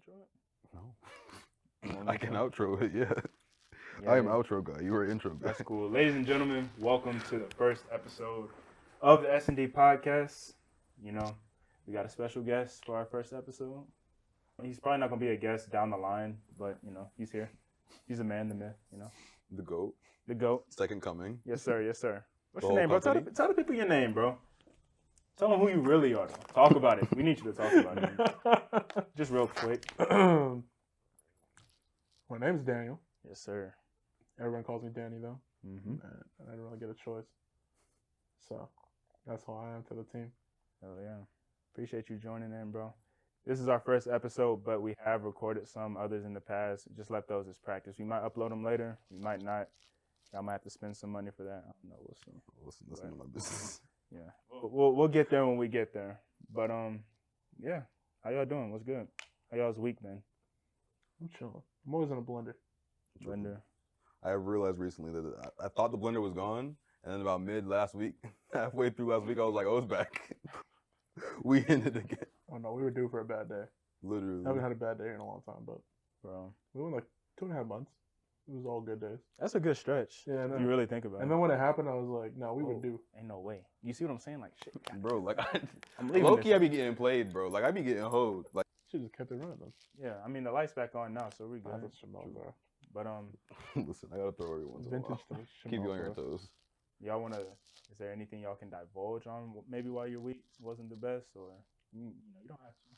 intro it? No. I can outro it, yeah. Yeah, I am outro guy. You are intro guy. That's cool. Ladies and gentlemen, welcome to the first episode of the S&D Podcast. You know, we got a special guest for our first episode. He's probably not going to be a guest down the line, but, you know, he's here. He's the man, the myth, you know. The GOAT. The GOAT. Second coming. Yes, sir. Yes, sir. What's The your name, bro? whole Tell the people your name, bro. Tell them who you really are, though. Talk about it. We need you to talk about it. Just real quick. My name's Daniel. Yes, sir. Everyone calls me Danny, though. Mm-hmm. I didn't really get a choice. So, that's who I am to the team. Oh, yeah. Appreciate you joining in, bro. This is our first episode, but we have recorded some others in the past. Just left those as practice. We might upload them later. We might not. Y'all might have to spend some money for that. I don't know. We'll see. Listen to my business. Yeah. We'll get there when we get there. But, yeah. How y'all doing? What's good? How y'all's week been? I'm chilling. I'm always in a blender. Blender. I realized recently that I thought the blender was gone, and then about last week, halfway through last week, I was like, oh, it's back. We ended again. Oh, no, we were due for a bad day. Literally. I haven't had a bad day in a long time, but Bro. we went like 2.5 months. It was all good days. That's a good stretch. Yeah, if you really think about it. And then when it happened, I was like, no, we were due. Ain't no way. You see what I'm saying? Like, shit. Bro, like, I'm leaving low-key, this. I be getting played, bro. Like, I be getting hoed. Like, Should just kept it running then. Yeah, I mean, the light's back on now, so we're good. That's Chanel, bro. But, listen, I gotta throw every once in a Vintage while. to Keep you on Chanel, your bro. toes. y'all want to, is there anything y'all can divulge on maybe why your week wasn't the best, or, you know, you don't have to.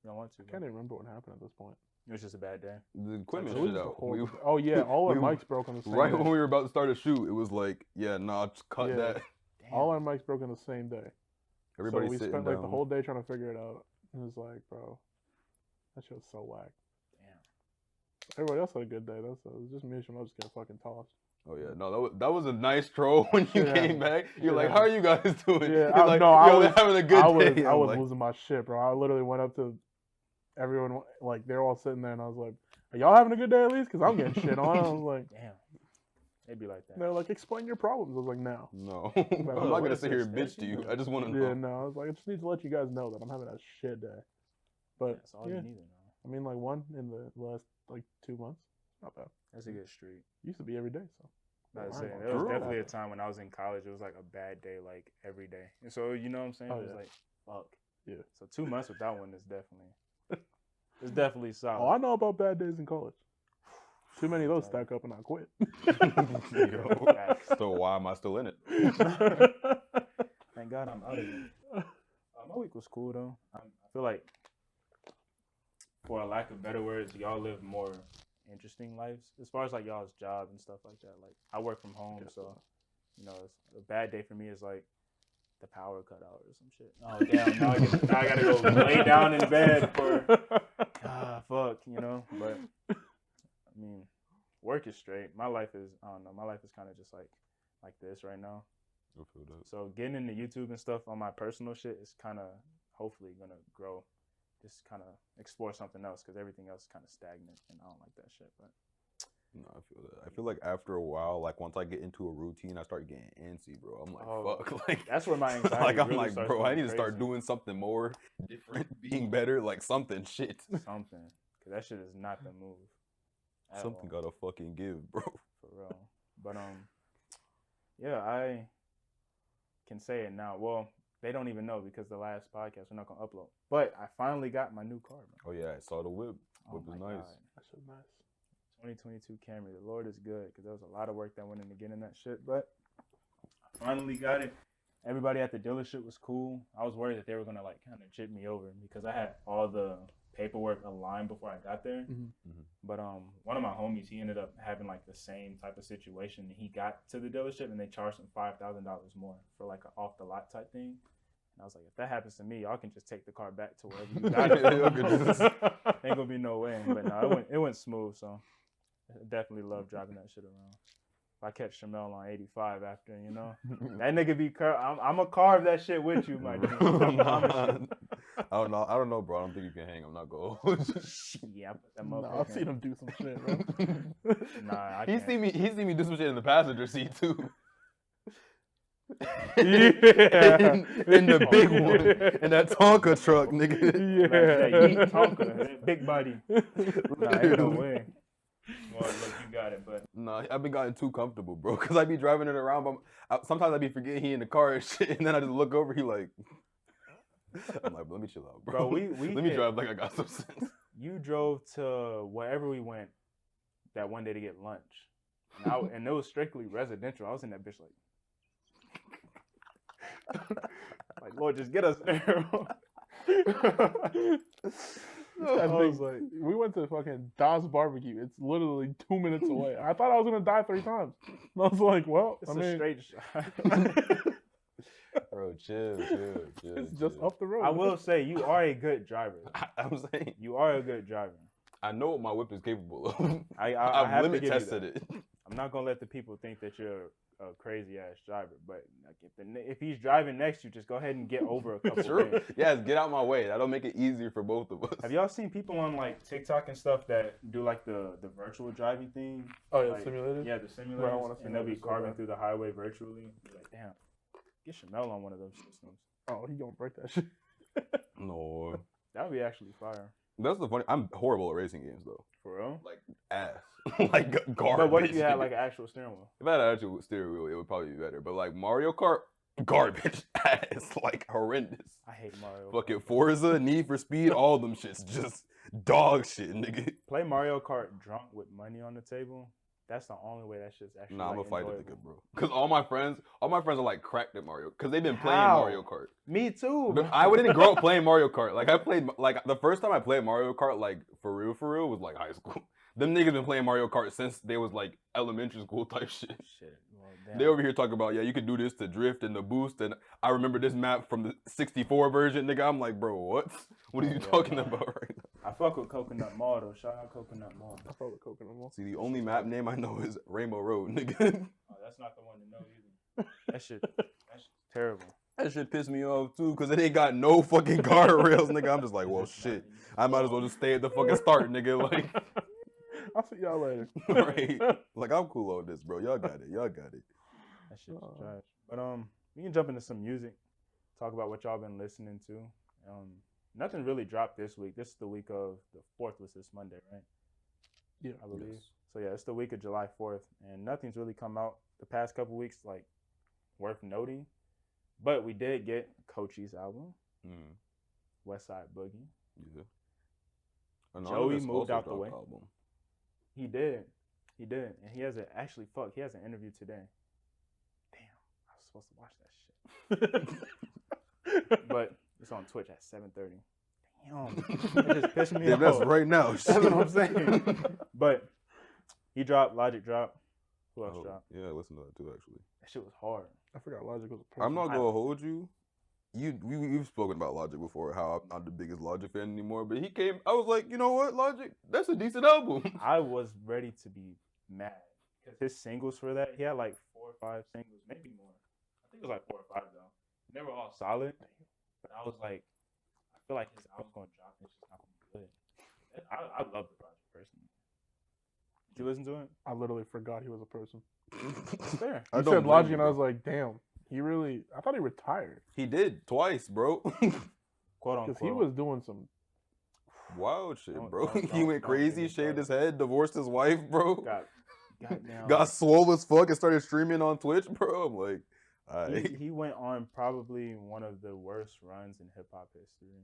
You don't want to. I can't even remember what happened at this point. It was just a bad day. The equipment It was shit just a out. horrible day. Oh, yeah, all our we- mics broke on the same Right day. when we were about to start a shoot, it was like, yeah, nah, just cut Yeah. that. Damn. All our mics broke on the same day. Everybody so we sitting spent down. like the whole day trying to figure it out. It was like, bro, that shit was so whack. Damn. Everybody else had a good day. It was just me and Chanel just getting fucking tossed. Oh yeah, no, that was a nice troll when you Yeah. came back. You're like, Yeah. how are you guys doing? Yeah, You're like, no, I yo, was they're having a good day. I I'm was like, losing my shit, bro. I literally went up to everyone, like they're all sitting there, and I was like, "Are y'all having a good day at least?" Because I'm getting shit on. I was like, Damn. It'd be like that. they're like, "Explain your problems." I was like, "No." no, I'm not what gonna is sit here this, and bitch to you. I just want to know. Yeah, no. I was like, I just need to let you guys know that I'm having a shit day. But That's all yeah, you need to know. I mean, like one in the last like 2 months, not bad. That's a good streak. Used to be every day, so. I was Wow. saying, there was True. definitely a time when I was in college, it was like a bad day, like every day. And so, you know what I'm saying? Oh, It was yeah. like, fuck. Yeah. So 2 months with that one is definitely solid. Oh, I know about bad days in college. Too many of those stack up, and I quit. Yo, Facts. so why am I still in it? Thank God I'm out of it. My week was cool though. I feel like, for a lack of better words, y'all live more interesting lives as far as like y'all's job and stuff like that. Like I work from home, so you know, it's, a bad day for me is like the power cut out or some shit. Oh damn! Now I gotta go lay down in bed for fuck, you know. But I mean, work is straight. My life is, I don't know. My life is kind of just like this right now. I feel that. So getting into YouTube and stuff on my personal shit is kind of hopefully gonna grow. Just kind of explore something else because everything else is kind of stagnant and I don't like that shit. But No, I feel that. I feel like after a while, like once I get into a routine, I start getting antsy, bro. I'm like, fuck, like that's where my anxiety like I'm really like, starts bro, I going need to start crazy. doing something more different, being better, like something, shit. Something, because that shit is not the move. at Something all, gotta fucking give, bro. for real. But yeah, I can say it now. Well, they don't even know because the last podcast we're not gonna upload. But I finally got my new car, bro. Oh yeah, I saw the whip. Oh Whip my is nice. God. That shit nice. 2022 Camry. The Lord is good because there was a lot of work that went into getting that shit. But I finally got it. Everybody at the dealership was cool. I was worried that they were gonna like kind of chip me over because I had all the paperwork aligned before I got there. Mm-hmm. But one of my homies, he ended up having like the same type of situation. He got to the dealership and they charged him $5,000 more for like an off the lot type thing. And I was like, if that happens to me, y'all can just take the car back to wherever you got it. Ain't gonna be no way. But no, it went smooth. So I definitely love driving that shit around. If I catch Shamel on 85 after, you know, that nigga be I'm gonna carve that shit with you, my dude. I promise you. I don't know, bro. I don't think you can hang. I'm not going. Yeah, I put that Nah, motherfucker. I've seen him do some shit, bro. Nah, I He can't. see me do some shit in the passenger seat too. in the big one, in that Tonka truck, nigga. That Yeet Tonka, that big body. Nah, ain't no Literally. way. Well, look, you got it, but Nah, I've been gotten too comfortable, bro. Cause I be driving it around, but sometimes I be forgetting he in the car and shit, and then I just look over, he like, I'm like, let me chill out, bro. Bro, we let me drive like I got some sense. you drove to wherever we went that one day to get lunch, and it was strictly residential. I was in that bitch like Lord, just get us there. I was like, we went to fucking Das Barbecue. It's literally 2 minutes away. I thought I was gonna die 3 times. And I was like, well, It's I a mean, straight shot. Bro, chill. it's just up the road. I will say you are a good driver. I'm saying, You are a good driver. I know what my whip is capable of. I I've have limit to give you tested that. it. I'm not gonna let the people think that you're a crazy ass driver, but like if he's driving next to you, just go ahead and get over a couple True. things. Yes, get out my way. That'll make it easier for both of us. Have y'all seen people on like TikTok and stuff that do like the virtual driving thing? Oh yeah, Like, simulators. Yeah, the Bro, I want simulators, a and they'll be simulator so carving bad. through the highway virtually. You're like, damn, get Chanel on one of those systems. Oh, he gonna break that shit. No. That would be actually fire. That's the funny. I'm horrible at racing games though. For real? Like ass. Like garbage. But what if you had like an actual steering wheel? If I had an actual steering wheel, it would probably be better. But like Mario Kart, garbage ass. Like horrendous. I hate Mario. Fucking Forza, Need for Speed, all them shits just dog shit, nigga. Play Mario Kart drunk with money on the table. That's the only way that shit's actually. Nah, I'm like, gonna fight that enjoyable. nigga, bro. Cause all my friends are like cracked at Mario. Cause they've been playing How? Mario Kart. Me too. But I didn't grow up playing Mario Kart. Like I played, like the first time I played Mario Kart, like for real, was like high school. Them niggas been playing Mario Kart since they was like elementary school type shit. Shit. Well, damn. They over here talking about, yeah, you can do this to drift and the boost, and I remember this map from the 64 version, nigga. I'm like, bro, what? What are you talking about right now? I fuck with Coconut Mall though. Shout out Coconut Mall. I probably coconut mall. See, the only map name I know is Rainbow Road, nigga. Oh, that's not the one to know either. That shit's terrible. That shit pissed me off too, cause it ain't got no fucking guardrails, nigga. I'm just like, well, shit. I might as well just stay at the fucking start, nigga. Like, I'll see y'all later. right? Like, I'm cool on this, bro. Y'all got it. That shit's trash. But we can jump into some music. Talk about what y'all been listening to. Nothing really dropped this week. This is the week of the 4th, was this Monday, right? Yeah, I believe. Yes. So yeah, it's the week of July 4th, and nothing's really come out the past couple weeks like worth noting. But we did get Coachie's album, West Side Boogie. Yeah. Joey moved out the way. Album. He did, and he has he has an interview today. Damn, I was supposed to watch that shit. But it's on Twitch at 7:30. Damn, it just pissed me Yeah, off. that's right now. That's what I'm saying. But he dropped, Logic dropped. Who else dropped? Yeah, I listened to that too, actually. That shit was hard. I forgot Logic was a person. I'm not gonna hold you. We've spoken about Logic before, how I'm not the biggest Logic fan anymore. But he came, I was like, you know what, Logic, that's a decent album. I was ready to be mad because his singles for that, he had like 4 or 5 singles, maybe more. I think it was like 4 or 5 though. They were all solid, but I was like, I feel like his album's gonna drop. It's just not gonna be good. I love the project personally. Did you listen to it? I literally forgot he was a person. It's fair. You said Logic, and I was like, damn. I thought he retired. He did twice, bro. Quote unquote. Because he was doing some. Wild shit, bro. Don't He went crazy, shaved his head, divorced his wife, bro. Goddamn. Got swole as fuck and started streaming on Twitch, bro. I'm like, alright. He went on probably one of the worst runs in hip hop history.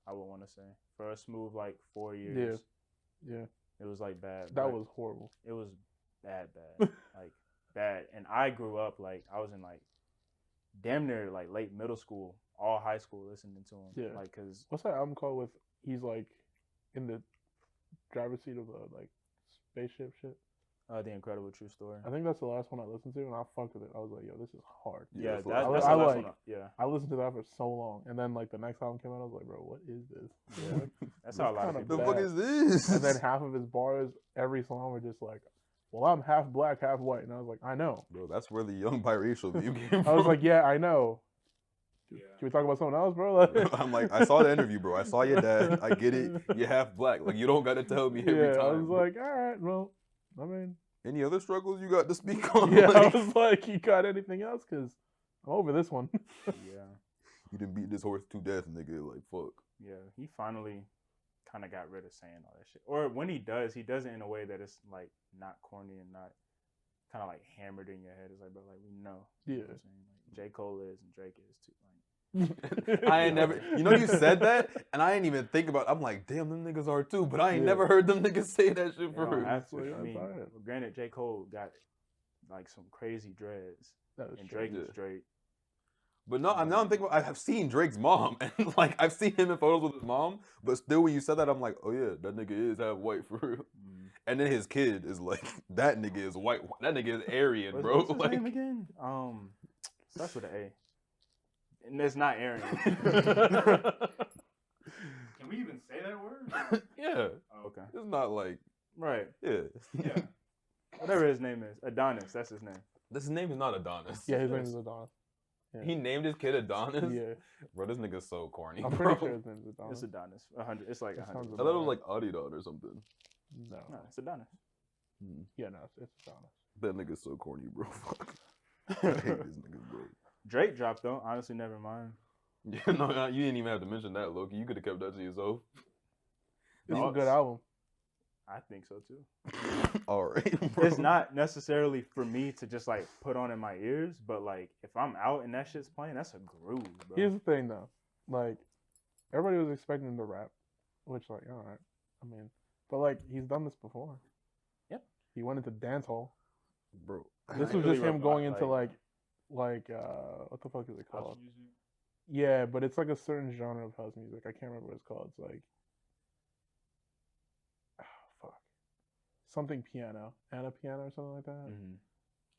I would want to say for a smooth like 4 years. Yeah. It was like bad. That was horrible. It was bad, like bad. And I grew up like I was in like damn near like late middle school, all high school listening to him. Yeah. Like, cause What's that album called with he's like in the driver's seat of the like spaceship shit? The Incredible True Story. I think that's the last one I listened to, and I fucked with it. I was like, yo, this is hard. Yeah, that's that's I the last like- one. Yeah, I listened to that for so long, and then like the next album came out, I was like, bro, what is this? Yeah. that's how a lot of kinda people. The bad. fuck is this? And then half of his bars, every song were just like, well, I'm half black, half white, and I was like, I know. Bro, that's where the young biracial view came from. I was like, yeah, I know. Yeah. Can we talk about something else, bro? I'm like, I saw the interview, bro. I saw your dad. I get it. You're half black. Like, you don't got to tell me every yeah, time. I was bro. like, all right, well, I mean, Any other struggles you got to speak on? yeah, I Like, was like, you got anything else? Because I'm over this one. Yeah, You done beat this horse to death, nigga. Like, fuck. yeah. He finally kind of got rid of saying all that shit. Or when he does it in a way that it's like not corny and not kind of like hammered in your head. It's like, but like we know. You know what I'm saying? Like J. Cole is and Drake is too. Like, I ain't never, you know, you said that, and I ain't even think about. I'm like, damn, them niggas are too, but I ain't never heard them niggas say that shit for you don't real. have to. Like, I mean, that's alright. well, granted, J. Cole got like some crazy dreads, That is and true. Drake Yeah. is Drake. But no, I'm now thinking about. I have seen Drake's mom, and like I've seen him in photos with his mom. But still, when you said that, I'm like, oh yeah, that nigga is half white for real. And then his kid is like, that nigga is white. That nigga is Aryan, bro. What's his Like, name again? Starts with an A. And it's not Aaron. Can we even say that word? yeah, Oh, okay. it's not like, Right. yeah. Yeah. Whatever his name is. Adonis, that's his name. His name is not Adonis. Yeah, his name is Adonis. Yeah. He named his kid Adonis. Yeah, Bro, this nigga's so corny. I'm bro. pretty sure his name is Adonis. It's Adonis. 100. It's like That 100. sounds I thought it was like Adidon or something. No. No, it's Adonis. Yeah, no, it's Adonis. That nigga's so corny, bro. Fuck. I hate this nigga, bro. Drake dropped though. Honestly, never mind. Yeah, no, you didn't even have to mention that, Loki. You could have kept that to yourself. It's a Thoughts? good album. I think so too. All right, bro. It's not necessarily for me to just like put on in my ears, but like if I'm out and that shit's playing, that's a groove, bro. Here's the thing, though. Like, everybody was expecting him to rap, which, like, all right. I mean, but like, he's done this before. Yep. He went into dance hall. Bro. This I was really just him rock going out, into like what the fuck is it house called? music. Yeah, but it's like a certain genre of house music. I can't remember what it's called. It's like, fuck, something piano, Anna piano or something like that. Mm-hmm.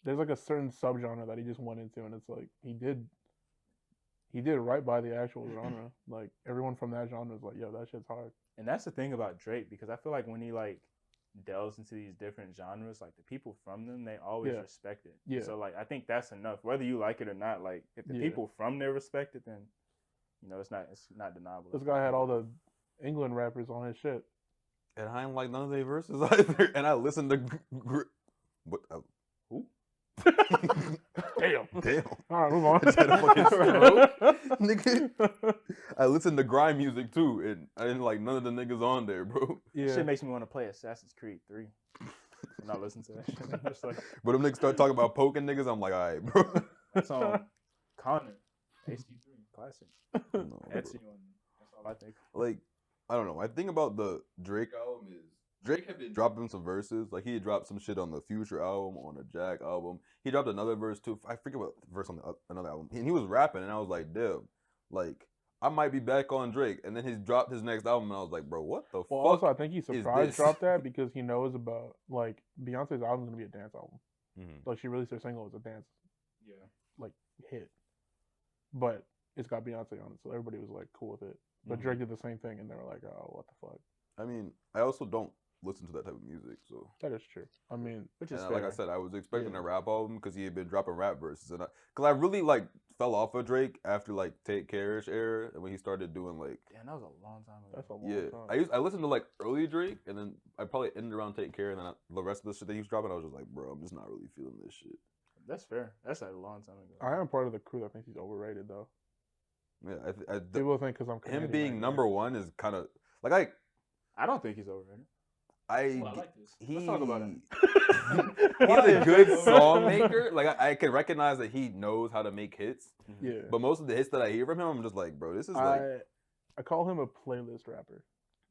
There's like a certain subgenre that he just went into, and it's like he did right by the actual genre. Like everyone from that genre is like, yo, that shit's hard. And that's the thing about Drake, because I feel like when he like delves into these different genres, like the people from them, they always Yeah. respect it. Yeah. So like I think that's enough, whether you like it or not. Like if the Yeah. people from there respect it, then you know it's not deniable. This guy had all the England rappers on his shit. And I ain't like none of their verses either. And I listened to. What? Who? Damn. Damn. All right, move on. Just had a fucking stroke. Nigga. I listened to grime music too, and I didn't like none of the niggas on there, bro. Yeah. Shit makes me want to play Assassin's Creed 3. I'm not listening to that shit. I'm just like But them niggas start talking about poking niggas, I'm like, all right, bro. that's on Connor. HD3 classic. No, Etsy bro. one. That's all I think. Like, I don't know. My thing about the Drake album is Drake had been dropping some verses. Like, he had dropped some shit on the Future album, on the Jack album. He dropped another verse too. I forget what verse on another album. And he was rapping, and I was like, damn, like, I might be back on Drake. And then he dropped his next album, and I was like, bro, what the Well, fuck? also, I think he surprise this? dropped that because he knows about, like, Beyonce's album's going to be a dance album. Mhm. Like, she released her single as a dance, Yeah. like, hit. But it's got Beyonce on it, so everybody was, like, cool with it. But Mhm. Drake did the same thing, and they were like, oh, what the fuck? I mean, I also don't listen to that type of music, so. That is true. I mean, Which is And fair. like I said, I was expecting Yeah. a rap album because he had been dropping rap verses, and because I really like fell off of Drake after like Take Care-ish era, and when he started doing like Damn, that was a long time ago. that's a long yeah, time. I listened to like early Drake, and then I probably ended around Take Care, and then the rest of the shit that he was dropping, I was just like, bro, I'm just not really feeling this shit. That's fair. That's a long time ago. I am part of the crew that thinks he's overrated, though. Yeah, People think because I'm Canadian, him being I number one is kind of like I don't think he's overrated. I Well, I like this. he Let's talk about it. he's a good song maker. Like I can recognize that he knows how to make hits, Yeah. but most of the hits that I hear from him, I'm just like, bro, this is like I call him a playlist rapper.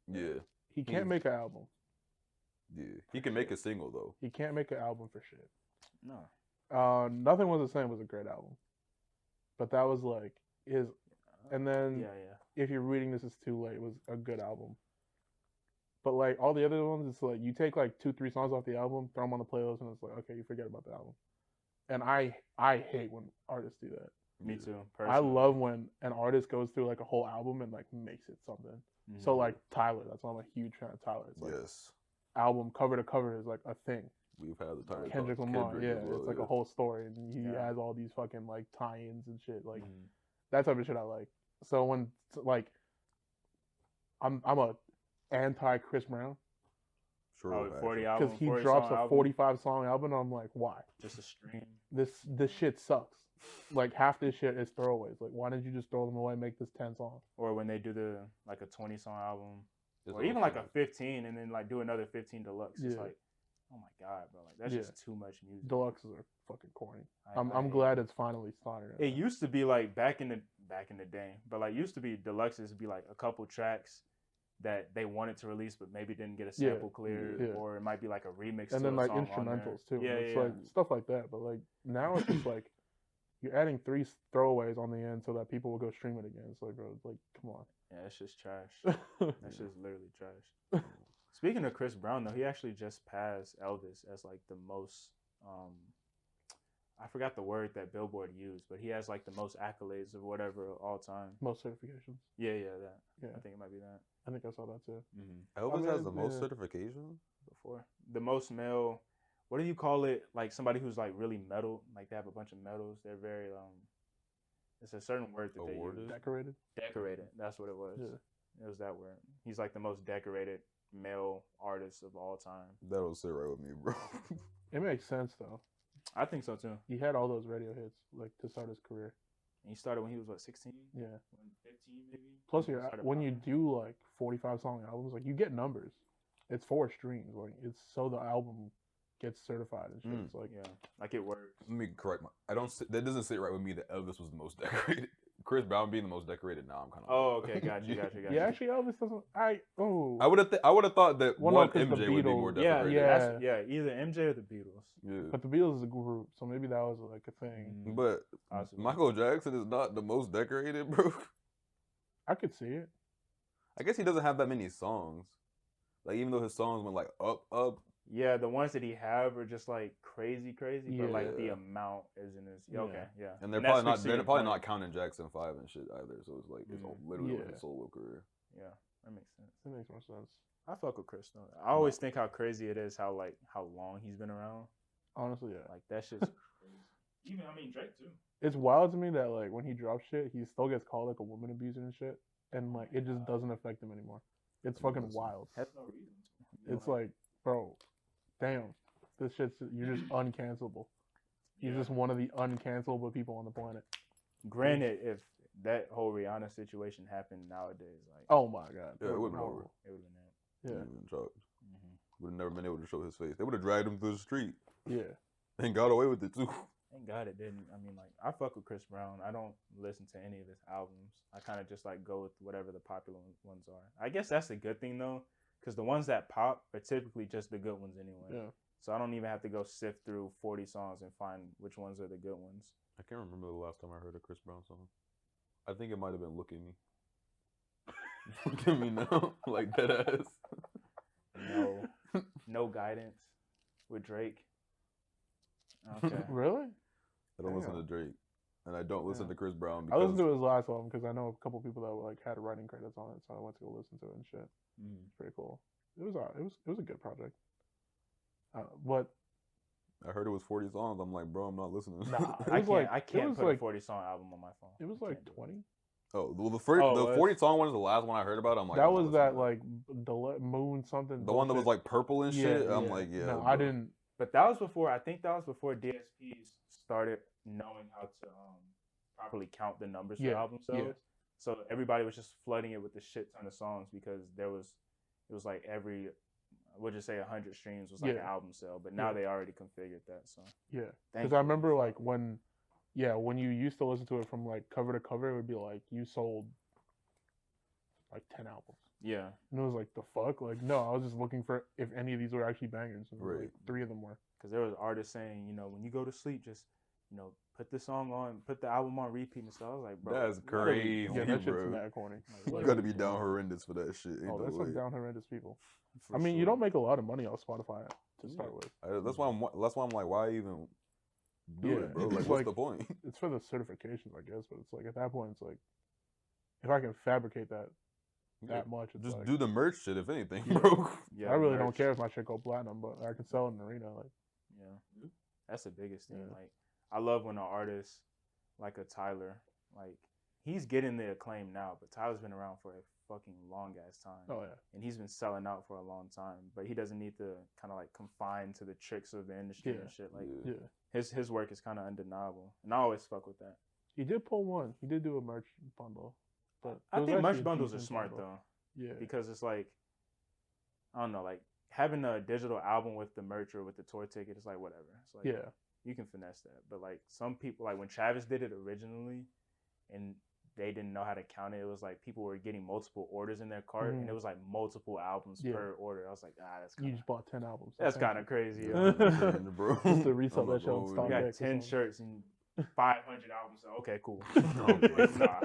yeah. He can't He's- make an album. Yeah, he can make a single though. He can't make an album for shit. No. Nothing Was the Same was a great album, but that was like his. And then Yeah. If You're Reading This Is Too Late was a good album. But like all the other ones, it's like you take like 2-3 songs off the album, throw them on the playlist, and it's like okay, you forget about the album. And I hate when artists do that. Me too. I Personally. love when an artist goes through like a whole album and like makes it something. Mhm. So like Tyler, that's why I'm a huge fan of Tyler. It's like Yes, album cover to cover is like a thing. we've had the time. Kendrick Lamar, yeah, as well, it's like yeah. a whole story, and he Yeah. has all these fucking like tie-ins and shit, like Mhm. that type of shit I like. So when like I'm a anti Chris Brown Sure, Oh, 40 actually. album. because he 40 drops song a album, 45 song album. And I'm like, why? Just a stream. This shit sucks. like half this shit is throwaways. Like, why didn't you just throw them away and make this 10 songs? Or when they do like a 20 song album, Just or all even like a shit. 15, and then like do another 15 deluxe. It's Yeah. like, oh my god, bro, like that's Yeah. just too much music. Deluxes are fucking corny. I I'm hate glad it's finally starting. It used to be like back in the day, but like used to be deluxes be like a couple tracks that they wanted to release but maybe didn't get a sample cleared, yeah. or it might be like a remix And to then a like song on there. instrumentals too. Yeah, It's yeah, like stuff like that. But like now it's just like you're adding 3 throwaways on the end so that people will go stream it again. It's like, bro, it's like, come on. yeah. It's just trash. That's just literally trash. Speaking of Chris Brown though, he actually just passed Elvis as like the most. I forgot the word that Billboard used, but he has like the most accolades of whatever all time. Most certifications. Yeah, that. Yeah. I think it might be that. I think I saw that too. Elvis has the most yeah. certifications. Before the most male, what do you call it? Like somebody who's like really metal, like they have a bunch of medals. They're very it's a certain word that Awarded? they use. Decorated. Decorated. That's what it was. Yeah. It was that word. He's like the most decorated male artist of all time. That'll sit right with me, bro. It makes sense though. I think so too. He had all those radio hits like to start his career. And he started when he was what, 16? Yeah. 15 maybe. Plus, He started when you popping. do like 45 song albums, like you get numbers. It's 4 streams. Like it's so the album gets certified and shit. It's like Yeah, like it works. Let me correct that doesn't sit right with me that Elvis was the most decorated. Chris Brown being the most decorated. Now I'm kind of. Oh, okay, got you. yeah, actually Elvis doesn't. I would have thought that Well, no, one 'cause the MJ would be Beatles- more Yeah, decorated. either MJ or the Beatles. Yeah. But the Beatles is a group, so maybe that was like a thing. But Possibly. Michael Jackson is not the most decorated, bro. I could see it. I guess he doesn't have that many songs. Like even though his songs went like up. Yeah, the ones that he have are just like crazy, but like the Yeah. amount isn't as Yeah. okay, yeah. And they're that's probably not. fixing They're your probably point. not counting Jackson 5 and shit either. So it's like it's literally like Yeah. his solo career. Yeah, that makes sense. It makes more sense. I fuck with Chris though. I always think how crazy it is how long he's been around. Honestly, yeah. Like that shit's crazy. Even Drake too. It's wild to me that like when he drops shit, he still gets called like a woman abuser and shit, and like it just doesn't affect him anymore. It's fucking wild. Has no reason. It's like, bro, damn, this shit's you're just uncancelable. You're just one of the uncancelable people on the planet. Granted, if that whole Rihanna situation happened nowadays, like Oh my god. Yeah, it would've been over. it would have been that. Yeah, Would have never been able to show his face. They would have dragged him through the street yeah. and got away with it too. Thank God it didn't. I mean, like, I fuck with Chris Brown. I don't listen to any of his albums. I kind of just like go with whatever the popular ones are. I guess that's a good thing though, because the ones that pop are typically just the good ones anyway. Yeah. So I don't even have to go sift through 40 songs and find which ones are the good ones. I can't remember the last time I heard a Chris Brown song. I think it might have been "Look at Me." Look at me now, like that ass. No guidance with Drake. Okay. Really? I don't listen to Drake, and I don't listen to Chris Brown I because listened to his last album because I know a couple people that like had writing credits on it, so I went to go listen to it and shit. It's pretty cool. It was a good project. But I heard it was 40 songs. I'm like, bro, I'm not listening. nah, I can't put a 40 song album on my phone. It was I like can't do it. 20. Oh, well, the Oh, 40 song one is the last one I heard about. I'm like, that I'm not was that listening to like Moon something. the one that was bullshit. like purple and shit. I'm like, yeah. No, bro. I didn't. But that was before. I think that was before DSPs started knowing how to properly count the numbers for album sales. yeah. So everybody was just flooding it with a shit ton of songs because it was like we'll just say 100 streams was like an album sale. But now they already configured that. So Yeah, because I remember like when you used to listen to it from like cover to cover, it would be like you sold like 10 albums. yeah, And it was like, the fuck? Like, no, I was just looking for if any of these were actually bangers. And Right. like 3 of them were. because there was artists saying, when you go to sleep, just put the song on, put the album on repeat and stuff. I was like, bro, That's what are we crazy, doing? Yeah, that shit's bro. mad corny. Like, what You are gotta we be down doing? horrendous for that shit. Ain't Oh, no that's way. some down horrendous people. For I mean, you sure. don't make a lot of money off Spotify to start with. That's why I'm like, why even do Yeah, it, bro? it's Like, what's like- the point? It's for the certifications, I guess, but it's like at that point, it's like if I can fabricate that much, it's Just like, do the merch shit, if anything, Yeah. bro. Yeah, I really don't merch. care if my shit go platinum, but I can sell it in the arena. Like, Yeah, that's the biggest thing. Yeah. Like, I love when an artist like a Tyler, like he's getting the acclaim now, but Tyler's been around for a fucking long ass time. Oh yeah. And he's been selling out for a long time, but he doesn't need to kind of like confine to the tricks of the industry and shit. Like his work is kind of undeniable, and I always fuck with that. He did pull one. He did do a merch bundle, but I think merch bundles are smart though. Yeah, because it's like, I don't know, like having a digital album with the merch or with the tour ticket is like whatever. It's like you can finesse that, but like some people, like when Travis did it originally, and they didn't know how to count it. It was like people were getting multiple orders in their cart, and it was like multiple albums per order. I was like, that's kinda, you just bought 10 albums. That's kind of crazy, bro. Just to resell that shit on You StockX. got 10 shirts and 500 albums. So okay, cool. Nah.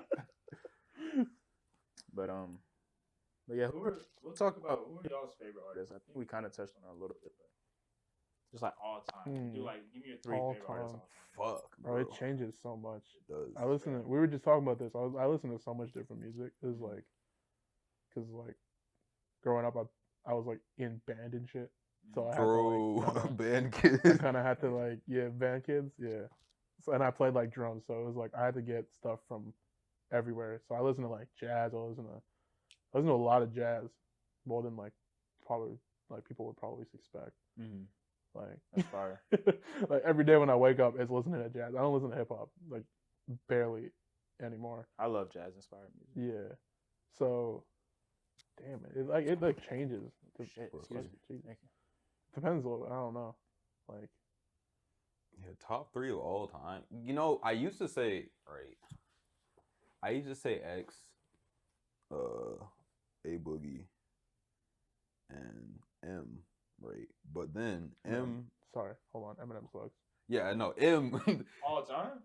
But yeah, we'll talk about who are y'all's favorite artists. I think we kind of touched on it a little bit, but just like all time. Do like give me your 3 favorite artists. Fuck, bro. It changes so much. It does. I listen to. We were just talking about this. I listen to so much different music. It's like, cause like, growing up, I was like in band and shit. So I had to, like, band kids. I kind of had to like band kids, So, and I played like drums, so it was like I had to get stuff from everywhere. So I listen to like jazz. I listen to a lot of jazz, more than like probably like people would probably suspect. Like that's fire. Like every day when I wake up, it's listening to jazz. I don't listen to hip hop like barely anymore. I love jazz inspired music. Yeah, so damn it like changes. Shit, Thank you. Depends a little. I don't know. Like top 3 of all time. You know, I used to say X, A Boogie, and M. Right, but then M. Sorry, hold on. Eminem slugs. Yeah, no M. All time?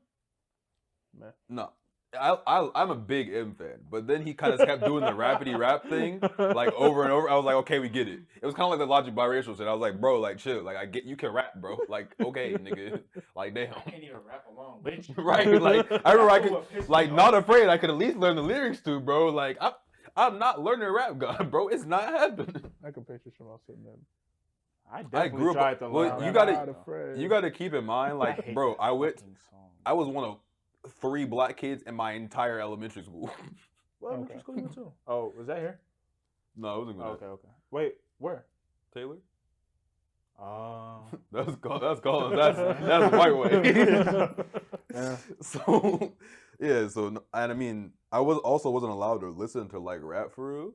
Man. No, I'm a big M fan, but then he kind of kept doing the rapidy rap thing like over and over. I was like, okay, we get it. It was kind of like the Logic biracial shit. I was like, bro, like chill, like I get you can rap, bro. Like okay, nigga, like damn. I can't even rap along with you. Right, like I remember I could like not afraid. I could at least learn the lyrics to, bro. Like I'm not learning rap, God, bro. It's not happening. I can picture Shamal sitting in. I definitely tried to learn. Well, you gotta keep in mind, like, bro, I was one of 3 black kids in my entire elementary school. Well, elementary school you went to? Oh, was that here? No, it wasn't good. Okay. Wait, where? Taylor? That's white way. Yeah. So and I mean, I wasn't allowed to listen to like rap for real.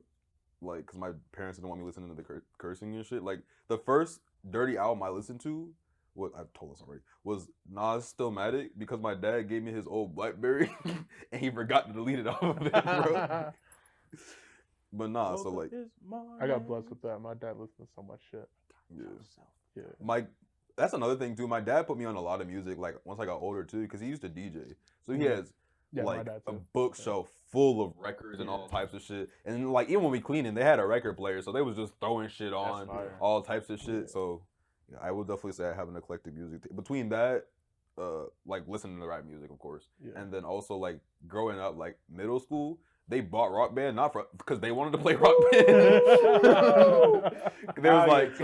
Like, because my parents didn't want me listening to the cursing and shit. Like, the first dirty album I listened to, what I've told us already, was Nas Stillmatic, because my dad gave me his old BlackBerry and he forgot to delete it off of it, bro. But nah, so like, I got blessed with that. My dad listened to so much shit. Yeah. That's another thing too. My dad put me on a lot of music. Like once I got older too, because he used to DJ, so he has. Like a bookshelf full of records and all types of shit. And like even when we cleaning, they had a record player, so they was just throwing shit on, all types of shit. So I would definitely say I have an eclectic music. Between that, like listening to rap music, of course, and then also like growing up, like middle school, they bought Rock Band not because they wanted to play Rock Band. They was like.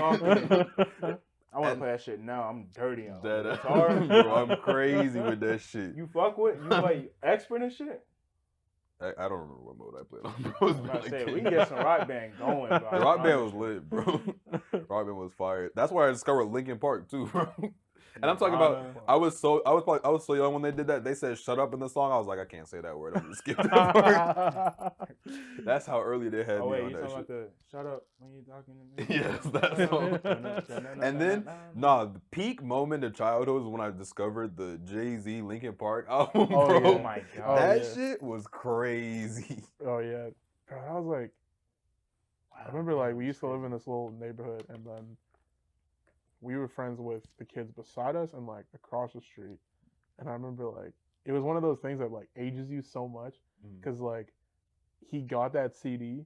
I want to play that shit now. I'm dirty on it. Bro, I'm crazy with that shit. You fuck with? You play expert and shit? I don't remember what mode I played on, bro. I was about to say, we can get some Rock Band going, bro. Rock Band was lit, bro. Rock Band was fire. That's where I discovered Linkin Park too, bro. And I'm talking about, I was so young when they did that. They said "shut up" in the song. I was like, I can't say that word. I'm gonna skip that part. That's how early they had me on that shit. You talking about the "shut up" when you talking to me? Yes, that song. And then, the peak moment of childhood was when I discovered the Jay-Z Linkin Park album. Bro. Oh my god, that shit was crazy. Oh yeah, bro, I was like, I remember like we used to live in this little neighborhood, and then we were friends with the kids beside us and like across the street. And I remember like it was one of those things that like ages you so much because like he got that CD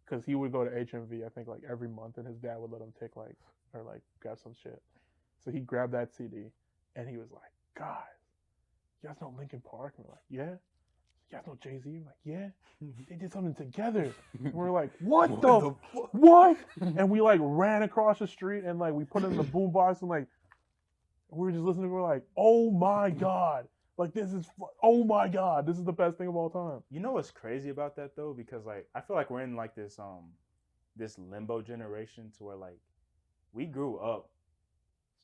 because he would go to HMV I think like every month, and his dad would let him take like or like grab some shit. So he grabbed that CD and he was like, guys, you guys know Linkin Park? And we're like, yeah. You guys know Jay-Z? We're like, yeah. They did something together. And we're like, what the what? And we like ran across the street and like we put it in the boombox and like we were just listening. We're like, oh my god, Like this is oh my god, this is the best thing of all time. You know what's crazy about that though? Because like I feel like we're in like this limbo generation to where like we grew up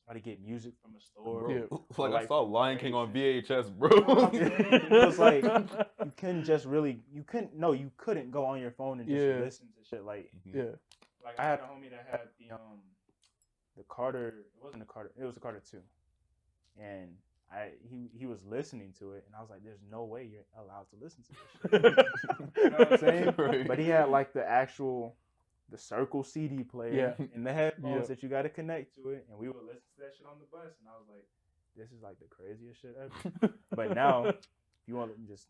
try to get music from a store. Yeah. Like, I like, saw Lion King on VHS, bro. It was like you couldn't just really you couldn't go on your phone and just Yeah. listen to shit like Yeah. like I had a homie that had the Carter, it wasn't the Carter, it was the Carter 2. And he was listening to it and I was like, there's no way you're allowed to listen to this shit. You know what I'm saying? Right. But he had like the Circle CD player and the headphones that you got to connect to it, and we would listen to that shit on the bus, and I was like, this is like the craziest shit ever. But now, if you want to just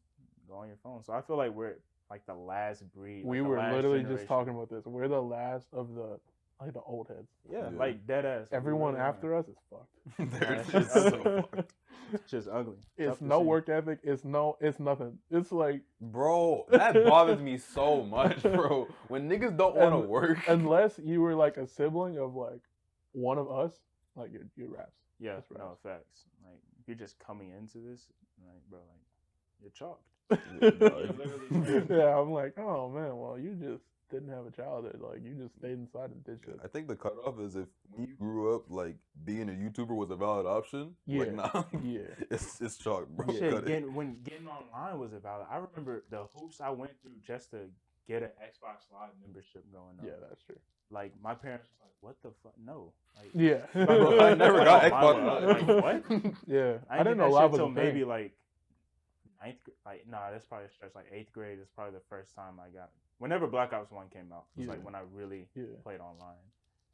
go on your phone, so I feel like we're like the last breed. We like were literally generation. just talking about this. We're the last of the old heads. Yeah, like dead ass. Everyone after us is fucked. They're Yeah, just so fucked. It's just ugly. It's no work ethic. It's nothing. It's like, bro, that bothers me so much, bro. When niggas don't want to work, unless you were like a sibling of like one of us, like you're raps. Yeah, That's no raps. facts. Like if you're just coming into this, like bro, like you're chalked. Yeah, I'm like, oh man, well you just didn't have a childhood. Like you just stayed inside and did shit. I think the cutoff is if when you grew up, like being a YouTuber was a valid option. Yeah. Like, nah, Yeah. it's chalk, bro. Shit, Cut it. when getting online was about. I remember the hoops I went through just to get an Xbox Live membership going on. Yeah, that's true. Like my parents was like, "What the fuck? No." Like, Yeah. Bro, I never got Mine Xbox was Live. like, what? Yeah. I didn't didn't know know Live that was shit a till maybe thing. like ninth. Like nah, that's probably stretch like 8th grade. Is probably the first time I got. Whenever Black Ops 1 came out, it was like when I really played online.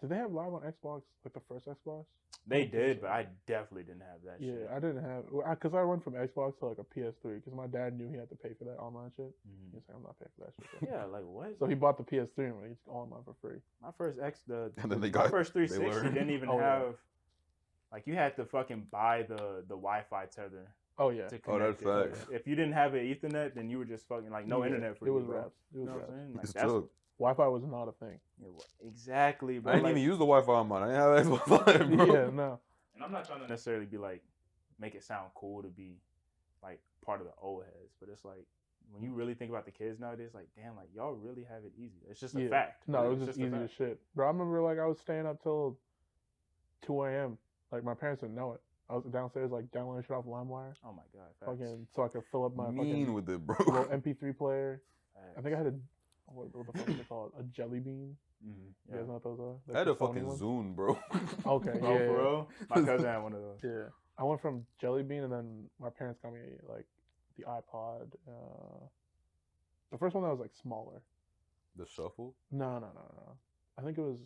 Did they have Live on Xbox, like the first Xbox? They did, but I definitely didn't have that shit. Yeah, I didn't have, because I went from Xbox to like a PS3 because my dad knew he had to pay for that online shit. Mhm. He was like, I'm not paying for that shit. Yeah, like what? So he bought the PS3 and it's online for free. My first And then they my got- first they 360 learned. didn't even Oh, yeah. have like you had to fucking buy the Wi-Fi tether Oh yeah. to Oh, that's connect it. facts. If you didn't have an Ethernet, then you were just fucking like no Yeah, internet for it you, was bro. raps. It You was know what raps. I'm saying? Like, It's that's chalk. Wi-Fi was not a thing. exactly, bro. I didn't Like, even use the Wi-Fi on mine. I didn't have Xbox Live, bro. Yeah, no. and I'm not trying to necessarily be like make it sound cool to be like part of the old heads, but it's like when you really think about the kids nowadays, like damn, like y'all really have it easy. It's just a fact. No, it It's was just a easy as fact. shit. Bro, I remember like I was staying up till 2 a.m. Like my parents didn't know it. I was downstairs like downloading shit off LimeWire. Oh my god, facts. Fucking so I could fill up my Mean fucking with it, bro. little MP3 player. I think I Facts. had what the fuck is it called? A jelly bean. Mhm, You yeah. guys know what those are? I had the a Sony fucking ones? Zune, bro. Okay, Oh, yeah. for real? My cousin had one of those. Yeah. I went from jelly bean and then my parents got me like the iPod. The first one that was like smaller. The shuffle. No. I think it was.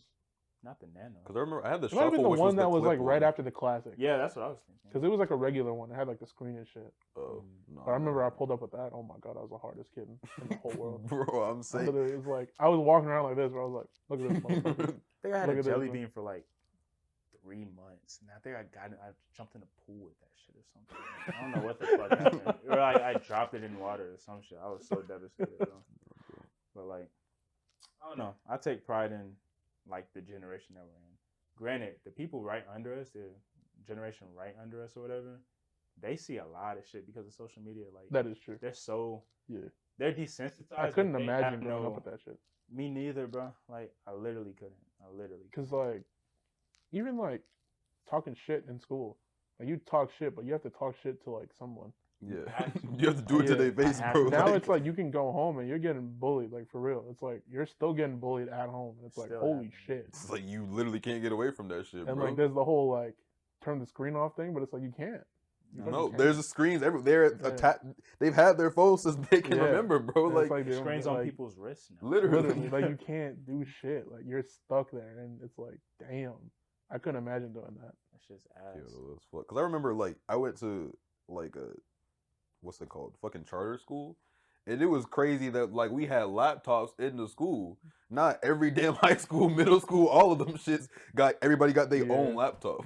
Not the nano. Because I remember I had the It might have shuffle, been the which one was that the was like clip right one. after the classic. Yeah, that's what I was thinking. Because it was like a regular one. It had like the screen and shit. Oh, no. But I remember I pulled up with that. Oh my god, I was the hardest kid in the whole world. Bro, I'm I saying. literally, it was like I was walking around like this. Where I was like, look at this motherfucker. I think I had Look a at this jelly one. bean for like 3 months, and I think I jumped in a pool with that shit or something. I don't know what the fuck happened. Or I dropped it in water or some shit. I was so devastated, bro. But like, I don't know. I take pride in like the generation that we're in. Granted, the people right under us, the generation right under us or whatever, they see a lot of shit because of social media. Like That is true. they're so Yeah. they're desensitized. I couldn't but they imagine have growing no- up with that shit. Me neither, bro. Like I literally couldn't. I literally. Cause like, even like talking shit in school, like you talk shit, but you have to talk shit to like someone. Yeah. You have to do it to Yeah, their face, I have bro. to. Now it's like you can go home and you're getting bullied, like for real. It's like you're still getting bullied at home. It's like Still holy happening. shit. It's like you literally can't get away from that shit, And bro. like there's the whole like turn the screen off thing, but it's like you can't. You fucking No, can't. there's the screens every. They're Yeah. attached. They've had their phones since they can Yeah. remember, bro. And Like, it's like they don't Screens get, on like, people's wrists now. literally. like you can't do shit. Like you're stuck there, and it's like damn. I couldn't imagine doing that. That's just Yeah, ass. that's fuck. Because I remember, like, I went to like a what's it called, fucking charter school, and it was crazy that like we had laptops in the school. Not every damn high school, middle school, all of them shits got everybody got their Yeah. own laptop.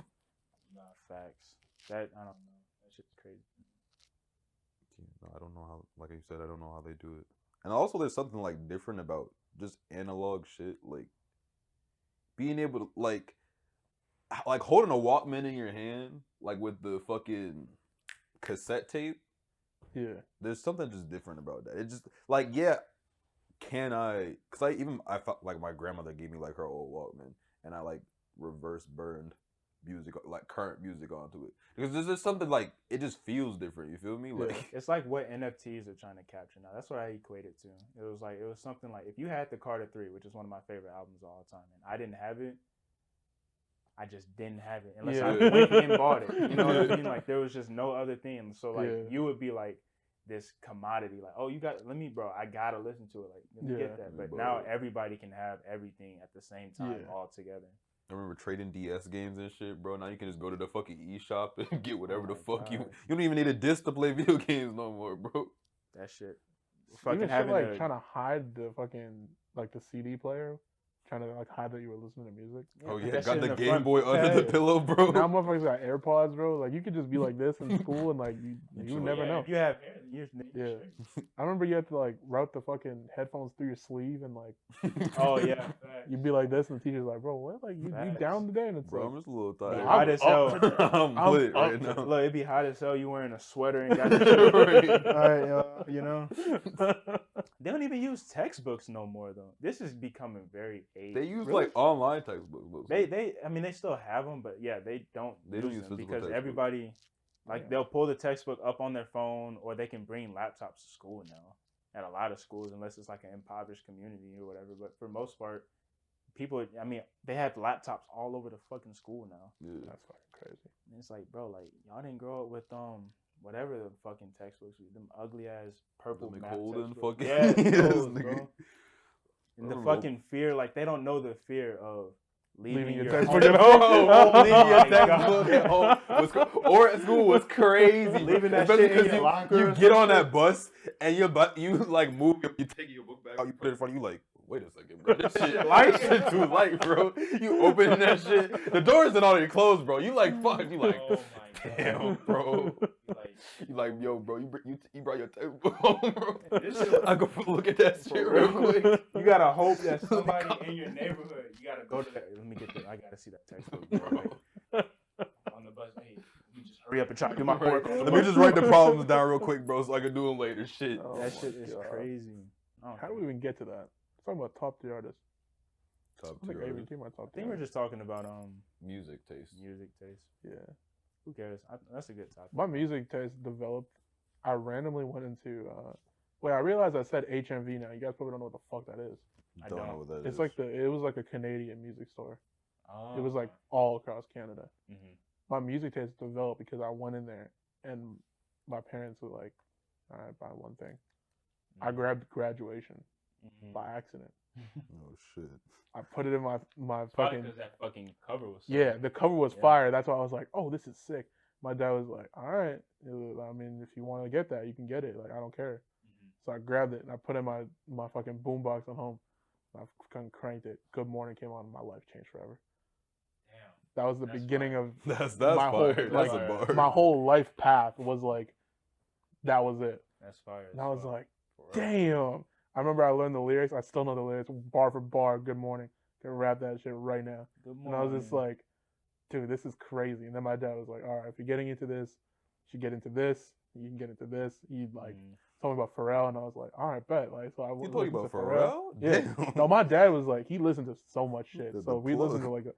Nah, facts. That I don't know. That shit's crazy. No, I don't know how. Like you said, I don't know how they do it. And also, there's something like different about just analog shit, like being able to like holding a Walkman in your hand, like with the fucking cassette tape, Yeah. there's something just different about that. It just like yeah, because I felt like my grandmother gave me like her old Walkman, and I like reverse burned music, like current music onto it, because there's just something like it just feels different. You feel me? Yeah. Like It's like what NFTs are trying to capture now. That's what I equate it to. It was something like if you had the Carter 3, which is one of my favorite albums of all time, and I didn't have it, I just didn't have it unless I Yeah. went and bought it. You know what I mean? Like there was just no other thing. So like Yeah. you would be like this commodity, like, oh, you got let me, bro, I gotta listen to it. Like let me Yeah. get that. But Bro. now everybody can have everything at the same time Yeah. all together. I remember trading DS games and shit, bro. Now you can just go to the fucking eShop and get whatever the my fuck God. you don't even need a disc to play video games no more, bro. That shit. Even Fucking shit having like a, trying to hide the fucking like the CD player, trying to like hide that you were listening to music. Oh put yeah, that got shit in the the Game front Boy under the bag. pillow, bro. Now motherfuckers got AirPods, bro. Like you could just be like this in school and like you would never know. If you have hair, you're Yeah. straight. I remember you had to like route the fucking headphones through your sleeve and like Oh yeah, you'd be like this and the teacher's like, bro, what? Like you Facts. down today? And it's Bro, like, I'm just a little Be tired. hot as hell. I'm lit right today. now. Look, it'd be hot as hell. You wearing a sweater and got the shit. Right. All right, you know. They don't even use textbooks no more though. This is becoming very aged. They use Really? like online textbooks. mostly. I mean, they still have them, but yeah, they don't They don't use them physical because textbooks. everybody, like, Yeah. they'll pull the textbook up on their phone, or they can bring laptops to school now. At a lot of schools, unless it's like an impoverished community or whatever. But for most part, people, I mean, they have laptops all over the fucking school now. Yeah. That's fucking crazy. And it's like, bro, like y'all didn't grow up with whatever the fucking textbooks, them ugly ass purple The math McHolden textbooks. fucking- Yeah, Yes, those, nigga. bro. And the remember- fucking fear, like they don't know the fear of leaving your your textbook home. at home. Bro, leaving Oh your my textbook God. at home or at school was crazy. Leaving that Especially shit in 'cause your locker you or get some on that shit. bus and you like move, you take your book bag out, you put it in front of you, like, wait a second, bro. This shit light, shit too light, bro. You open that shit, the doors isn't already closed, bro. You like fuck, you like, Oh my God. damn, bro. Like, You like, yo, bro, you brought your textbook home, bro. This shit- I go look at that shit For real real. quick. you gotta hope that somebody in your neighborhood, you gotta go to that. Let me get that. I gotta see that textbook, bro. Like, on the bus, hey, let me just hurry up and try to do my Right. work. Let me just write the problems down real quick, bro, so I can do them later. Shit. Oh That my shit is God. crazy. I don't How do think- we even get to that? Let's talk about top 3 artists. Top I think tier I even artists. came my top I 3. think we're just talking about Music taste. music taste. Yeah. Who cares? That's a good topic. My music taste developed. I randomly went into. Wait, I realized I said HMV now. You guys probably don't know what the fuck that is. I Don't know don't. what that is. It's like it was like a Canadian music store. Oh. It was like all across Canada. Mhm. My music taste developed because I went in there and my parents were like, "All right, buy one thing." I grabbed Graduation Mhm. by accident. Oh shit. I put it in my Probably fucking because that fucking cover was. So yeah. good. The cover was Yeah. fire. That's why I was like, "Oh, this is sick." My dad was like, "All right, I mean, if you want to get that, you can get it. Like, I don't care." Mhm. So I grabbed it and I put it in my fucking boombox at home. I fucking cranked it. Good Morning came on. My life changed forever. Damn. That was the That's beginning fire. of That's My whole- fire. like, That's a bar. my whole life path. Was like, that was it. That's fire. And I was like, For real. damn. I remember I learned the lyrics. I still know the lyrics bar for bar. Good morning. Can rap that shit right now. Good And I was just morning. like, dude, this is crazy. And then my dad was like, all right, if you're getting into this, you should get into this. You can get into this. He like Mhm. told me about Pharrell, and I was like, all right, bet. Like, so I You listened talking to about Pharrell? Yeah. Damn. No, my dad was like, he listened to so much shit. The So we listened to plug. like,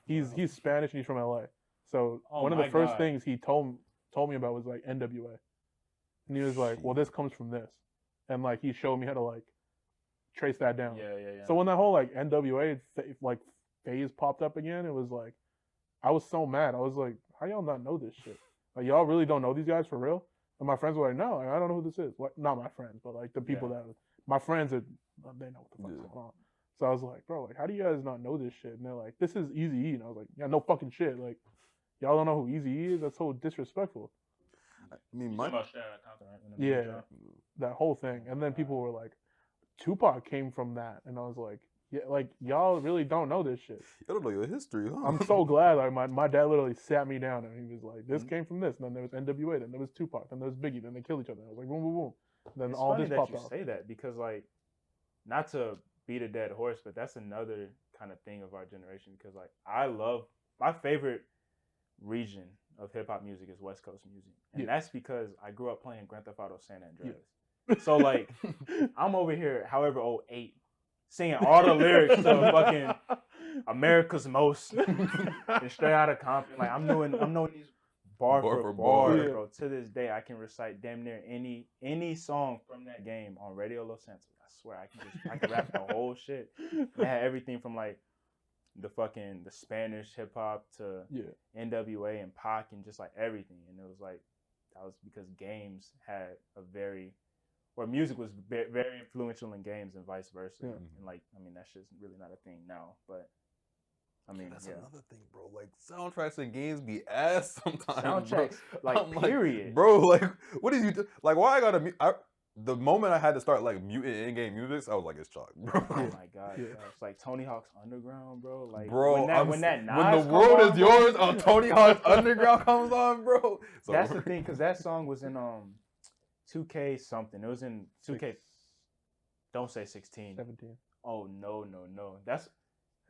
he's Spanish and he's from LA. So Oh one of my the first God. things he told me about was like NWA, and he was like, well, this comes from this, and like he showed me how to like trace that down. Yeah, yeah, yeah. So when that whole like NWA like phase popped up again, it was like I was so mad. I was like, how y'all not know this shit? Like y'all really don't know these guys for real? And my friends were like, no, like, I don't know who this is. Like, not my friends, but like the people Yeah. that my friends are they know what the fuck's Yeah. going on. So I was like, bro, like how do you guys not know this shit? And they're like, this is Easy E. And I was like, yeah, no fucking shit. Like y'all don't know who Easy E is? That's so disrespectful. I mean, You my talking about Straight Outta Compton, right? When the Yeah. movie dropped? That whole thing. And then people were like, Tupac came from that. And I was like, yeah, like y'all really don't know this shit. I don't know your history, huh? I'm so glad. Like my dad literally sat me down and he was like, "This Mhm. came from this." And then there was NWA. Then there was Tupac. Then there was Biggie. Then they killed each other. I was like, boom, boom, boom. Then It's all funny this that popped you off. say that because, like, not to beat a dead horse, but that's another kind of thing of our generation. Because, like, I love my favorite region of hip hop music is West Coast music, and Yeah. that's because I grew up playing Grand Theft Auto San Andreas. So like, I'm over here, however old, 8, singing all the lyrics to fucking America's Most and Straight Outta Compton. Like I'm knowing these bar for bar, Yeah. bro. To this day, I can recite damn near any song from that game on Radio Los Santos. I swear, I can rap the whole shit. And it had everything from like the Spanish hip hop to NWA and Pac and just like everything. And it was like that was because games had music was very influential in games and vice versa. Yeah. And like, I mean, that's just really not a thing now. But I mean, that's another thing, bro. Like soundtracks and games be ass sometimes. Soundtracks, like I'm period, bro. Like, what is you like? Why I gotta? The moment I had to start like muting in-game music, I was like, it's chalk, bro. Oh my god, yeah. It's like Tony Hawk's Underground, bro. Like, bro, when the world is yours on Tony Hawk's Underground comes on, bro. So, that's the thing, because that song was in 2K something. It was in 2K. Don't say 16. 17. Oh no. That's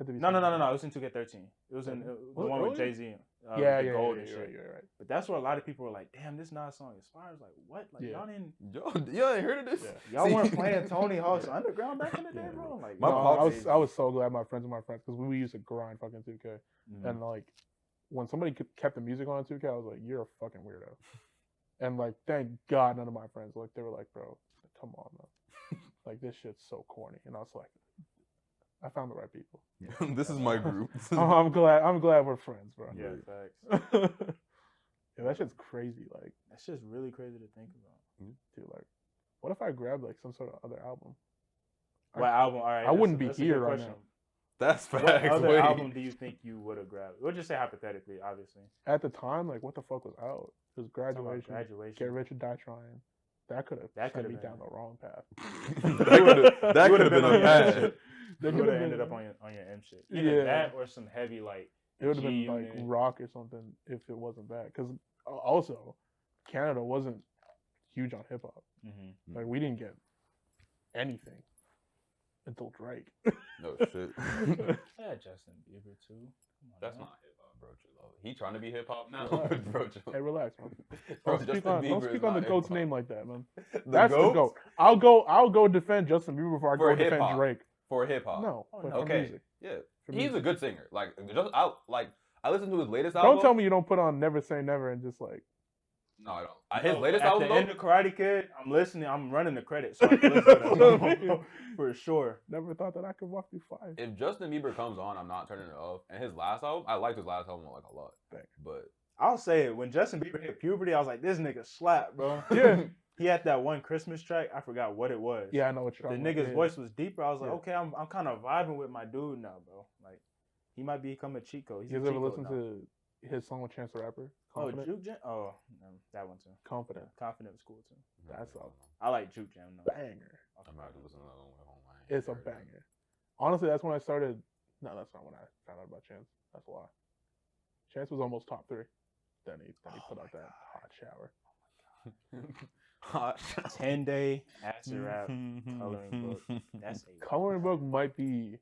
no. It was in 2K13. It was in the one with Jay-Z. The gold and shit. Right. But that's where a lot of people were like, "Damn, this Nas song is fire." Like, what? Like, y'all didn't. Y'all ain't heard of this? Yeah. Y'all weren't playing Tony Hawk's Underground back in the day, bro. Like, I was so glad my friends because we used to grind fucking 2K, and like when somebody kept the music on 2K, I was like, "You're a fucking weirdo," and like, thank God none of my friends they were like, "Bro, come on, man." Like this shit's so corny, and I was like, I found the right people. This is my group. I'm glad we're friends, bro. Yeah, facts. Yeah, that shit's crazy. Like that's just really crazy to think about. Dude, like, what if I grabbed like some sort of other album? What album? All right, I wouldn't be here right now. That's facts. What other album do you think you would have grabbed? We'll just say hypothetically, obviously. At the time, like, what the fuck was out? It was Graduation. Get Rich or Die Trying. That could have sent me down the wrong path. that could have been a path. You would have ended up on your M shit. Either that or some heavy like. It would have been like rock or something if it wasn't that. Because also, Canada wasn't huge on hip hop. Mm-hmm. Like we didn't get anything until Drake. No shit. Yeah, Justin Bieber too. That's not hip hop, bro. He trying to be hip hop now, bro. Hey, relax, man. Bro, don't speak on the GOAT's name like that, man. That's the GOAT. I'll go defend Justin Bieber before I go defend Drake. For hip hop. No. Okay. Music. Yeah. He's a good singer. Like, I listened to his latest album. Don't tell me you don't put on Never Say Never and just like. No, I don't. His latest album. At the end of Karate Kid, I'm listening. I'm running the credits, so I can listen to that for sure. Never thought that I could walk through fire. If Justin Bieber comes on, I'm not turning it off. And his last album, I liked his last album like a lot. But I'll say it. When Justin Bieber hit puberty, I was like, this nigga slap, bro. Yeah. He had that one Christmas track. I forgot what it was. Yeah, I know what you're talking about. The nigga's voice was deeper. I was like, okay, I'm kind of vibing with my dude now, bro. Like, he might become a cheat code. You guys ever listen to his song with Chance the Rapper? Confident? Oh, Juke Jam? Oh, that one too. Confident. Yeah, Confident was cool too. That's all. I like Juke Jam though. Banger. I'm not listening to that one at home. It's a banger. Honestly, that's when I started. No, that's not when I found out about Chance. That's a lie. Chance was almost top 3. Then he put out that Hot Shower. Hot 10-day acid rap coloring book. That's a coloring book might be.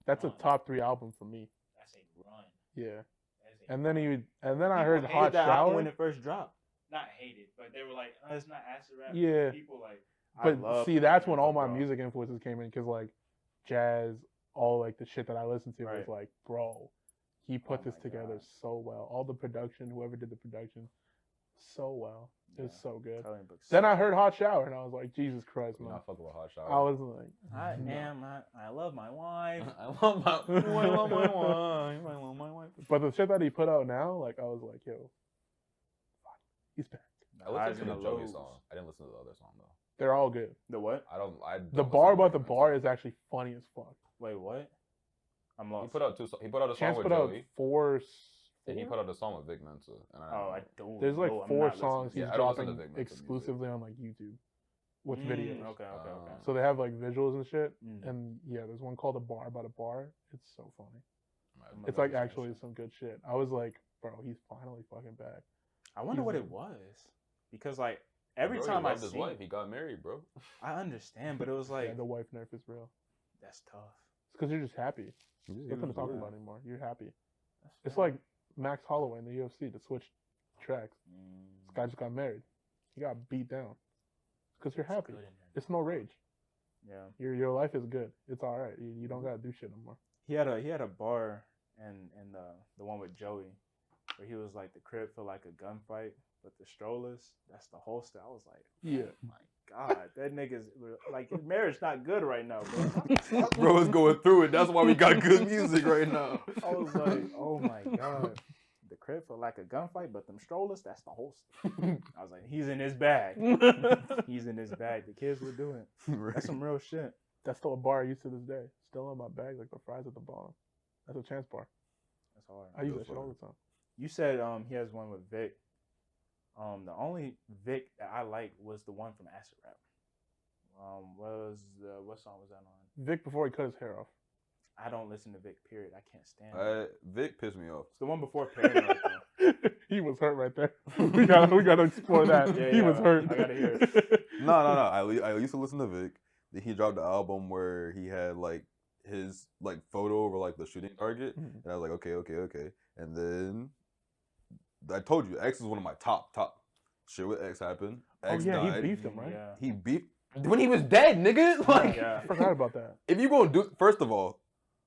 That's a top 3 album for me. That's a run. Yeah. And then I heard Hot that Shower when it first dropped. Not hated, but they were like, oh, it's not acid rap. Yeah. People like. But see, that's when all my music influences came in, because like jazz, all like the shit that I listened to was like, bro, he put this together so well. All the production, whoever did the production, so well. It was so good. Then I heard Hot Shower, and I was like, Jesus Christ, man. I fuck with Hot Shower. I was like, I love my wife. I love my wife. I love my wife. But the shit that he put out now, like, I was like, yo, he's back. I listened to the Joey song. I didn't listen to the other song though. They're all good. The what? The bar about the bar is actually funny as fuck. Wait, what? I'm lost. He put out a song Chance with put out Joey. 4. And he put out a song with Vic Mensa. I don't. There's like 4 songs he's dropping Mensa exclusively on like YouTube with videos. Okay. So they have like visuals and shit. And yeah, there's one called A Bar About a Bar. It's so funny. It's like actually some good shit. I was like, bro, he's finally fucking back. I wonder what it was, because like every time I see his wife, he got married, bro. I understand, but it was like the wife nerf is real. That's tough. It's because you're just happy. There's nothing to talk about anymore. You're happy. It's like Max Holloway in the UFC to switch tracks. This guy just got married. He got beat down because you're happy. It's no rage. Yeah. Your life is good. It's all right. You don't gotta do shit no more. He had a bar and the one with Joey, where he was like, the crib felt like a gunfight, but the strollers, that's the holster. I was like, Yeah. oh my God, that nigga's like, his marriage not good right now, bro. Bro is going through it. That's why we got good music right now. I was like, oh my God. The crib felt like a gunfight, but them strollers, that's the holster. I was like, he's in his bag. He's in his bag. The kids were doing. That's some real shit. That's still a bar I use to this day. Still in my bag, like the fries at the bottom. That's a Chance bar. That's hard. I use that shit all the time. You said he has one with Vic. The only Vic that I like was the one from Acid Rap. What song was that on? Vic before he cut his hair off. I don't listen to Vic. Period. I can't stand it. Vic pissed me off. It's the one before Paranoid. He was hurt right there. we gotta explore that. Yeah, he was hurt. I gotta hear it. No. I used to listen to Vic. Then he dropped the album where he had like his like photo over like the shooting target, and I was like, okay. And then I told you, X is one of my top shit. With X happened. X died. He beefed him, right? Yeah. He beefed when he was dead, nigga. Like, Yeah. I forgot about that. if you gonna do, first of all,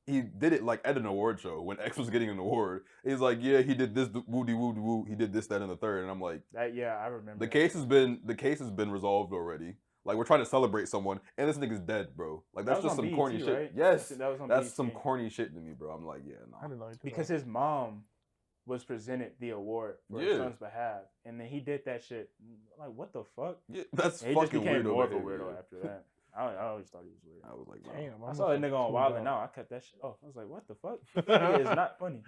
he did it like at an award show when X was getting an award. He's like, yeah, he did this, woody woo woo. He did this, that, and the third. And I'm like, I remember. the case has been resolved already. Like, we're trying to celebrate someone, and this nigga's dead, bro. Like, that's That was just on some corny BET, shit. right? Yes, That was on that's BET. some corny shit to me, bro. I'm like, yeah, no. I didn't know he did Because that. his mom was presented the award for his son's behalf, and then he did that shit. Like, what the fuck? Yeah, that's And he fucking just became weirdo. more of a behavior, weirdo yeah. after that. I always thought he was weird. I was like, no. Damn, I saw that nigga on Wild 'N Out. I cut that shit off. I was like, what the fuck? This nigga is not funny.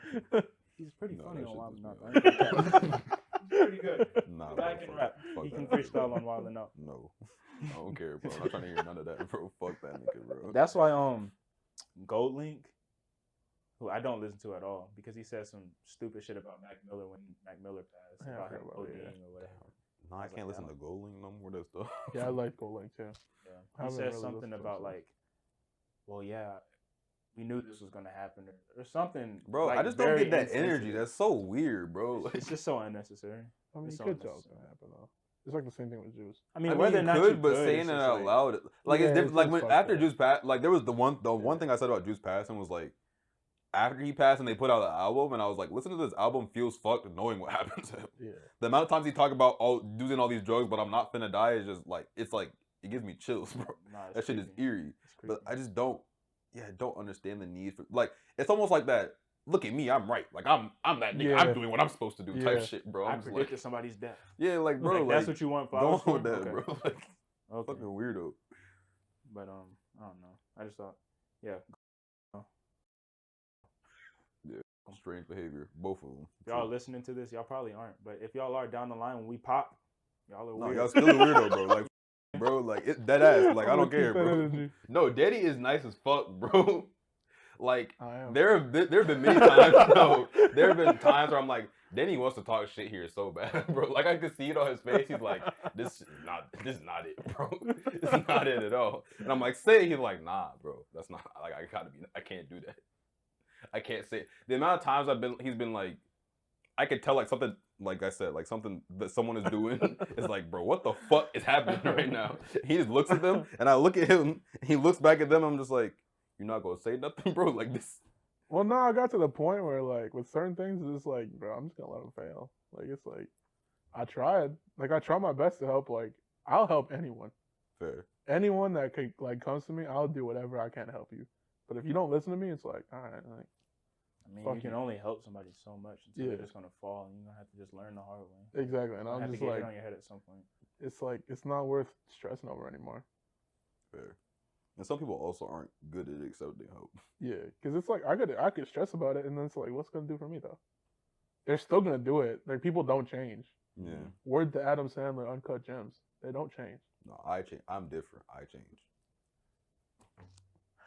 He's pretty funny that on shit Wild 'N just Out. He's pretty good. Nah, Guy bro, can rap. fuck He can that. freestyle on Wild 'N Out. No, I don't care, bro. I'm not trying to hear none of that, bro. Fuck that nigga, bro. That's why Gold Link, who I don't listen to at all, because he said some stupid shit about Mac Miller when Mac Miller passed, Yeah, I about heard him about it, ODing yeah. or whatever. Nah, I can't listen to Golding no more. That stuff. Yeah, I like Gold Link too. Yeah. I He haven't said really something listened to about him like, well, yeah, we knew this was gonna happen, or something. Bro, like, I just don't very get that energy. insensitive. That's so weird, bro. Like, It's just so unnecessary. I mean, It's you so could tell it's unnecessary. gonna happen though. It's like the same thing with Juice. I mean, I mean, whether you or not could, you but could, saying it's it just out like, loud, like Yeah, it's different. it's Like just when fucked after up. Juice passed, like there was the one thing I said about Juice passing was like after he passed and they put out the album, and I was like, listen to this album feels fucked knowing what happened to him. Yeah. The amount of times he talked about using all these drugs, but I'm not finna die is just like it gives me chills, bro. Nah, it's That shit is creepy. eerie. It's creepy. But I just don't understand the need for like it's almost like that. Look at me, I'm right. Like I'm that nigga. Yeah. I'm doing what I'm supposed to do. Type Yeah. shit, bro. I I'm just predicted like, somebody's death. yeah, like bro, Like, that's what you want go flowers on for? with that, Okay. bro. Like Okay. fucking weirdo. But I don't know. I just thought, yeah, Yeah, strange behavior, both of them. if y'all listening to this, y'all probably aren't. But if y'all are down the line when we pop, y'all are No, weird. y'all still a weirdo, bro. Like, bro, like it, that ass. Like I don't care, Keep that bro. energy. No, Daddy is nice as fuck, bro. Like I am. there have been many times. No, there have been times where I'm like, Danny wants to talk shit here so bad, bro. Like I could see it on his face. He's like, this is not it, bro. It's not it at all. And I'm like, say it. He's like, nah, bro. That's not like I can't do that. I can't say it. The amount of times he's been like, I could tell like something, like I said, like something that someone is doing is like, bro, what the fuck is happening right now? He just looks at them, and I look at him, and he looks back at them. I'm just like, you're not gonna say nothing, bro. Like this. Well, no, I got to the point where, like, with certain things, it's just like, bro, I'm just gonna let them fail. Like, it's like, I tried. Like, I try my best to help. Like, I'll help anyone. Fair. Anyone that could, like, comes to me, I'll do whatever I can to help you. But if you don't listen to me, it's like, all right, like, I mean, fuck you can you. only help somebody so much until Yeah. they're just gonna fall, and you're gonna have to just learn the hard way. exactly. And You I'm have to just get like, hit on your head at some point. it's like, it's not worth stressing over anymore. Fair. And some people also aren't good at accepting help. Yeah, because it's like I could stress about it, and then it's like, what's it gonna do for me though? They're still gonna do it. Like people don't change. Yeah. Word to Adam Sandler, Uncut Gems. They don't change. No, I change. I'm different. I change.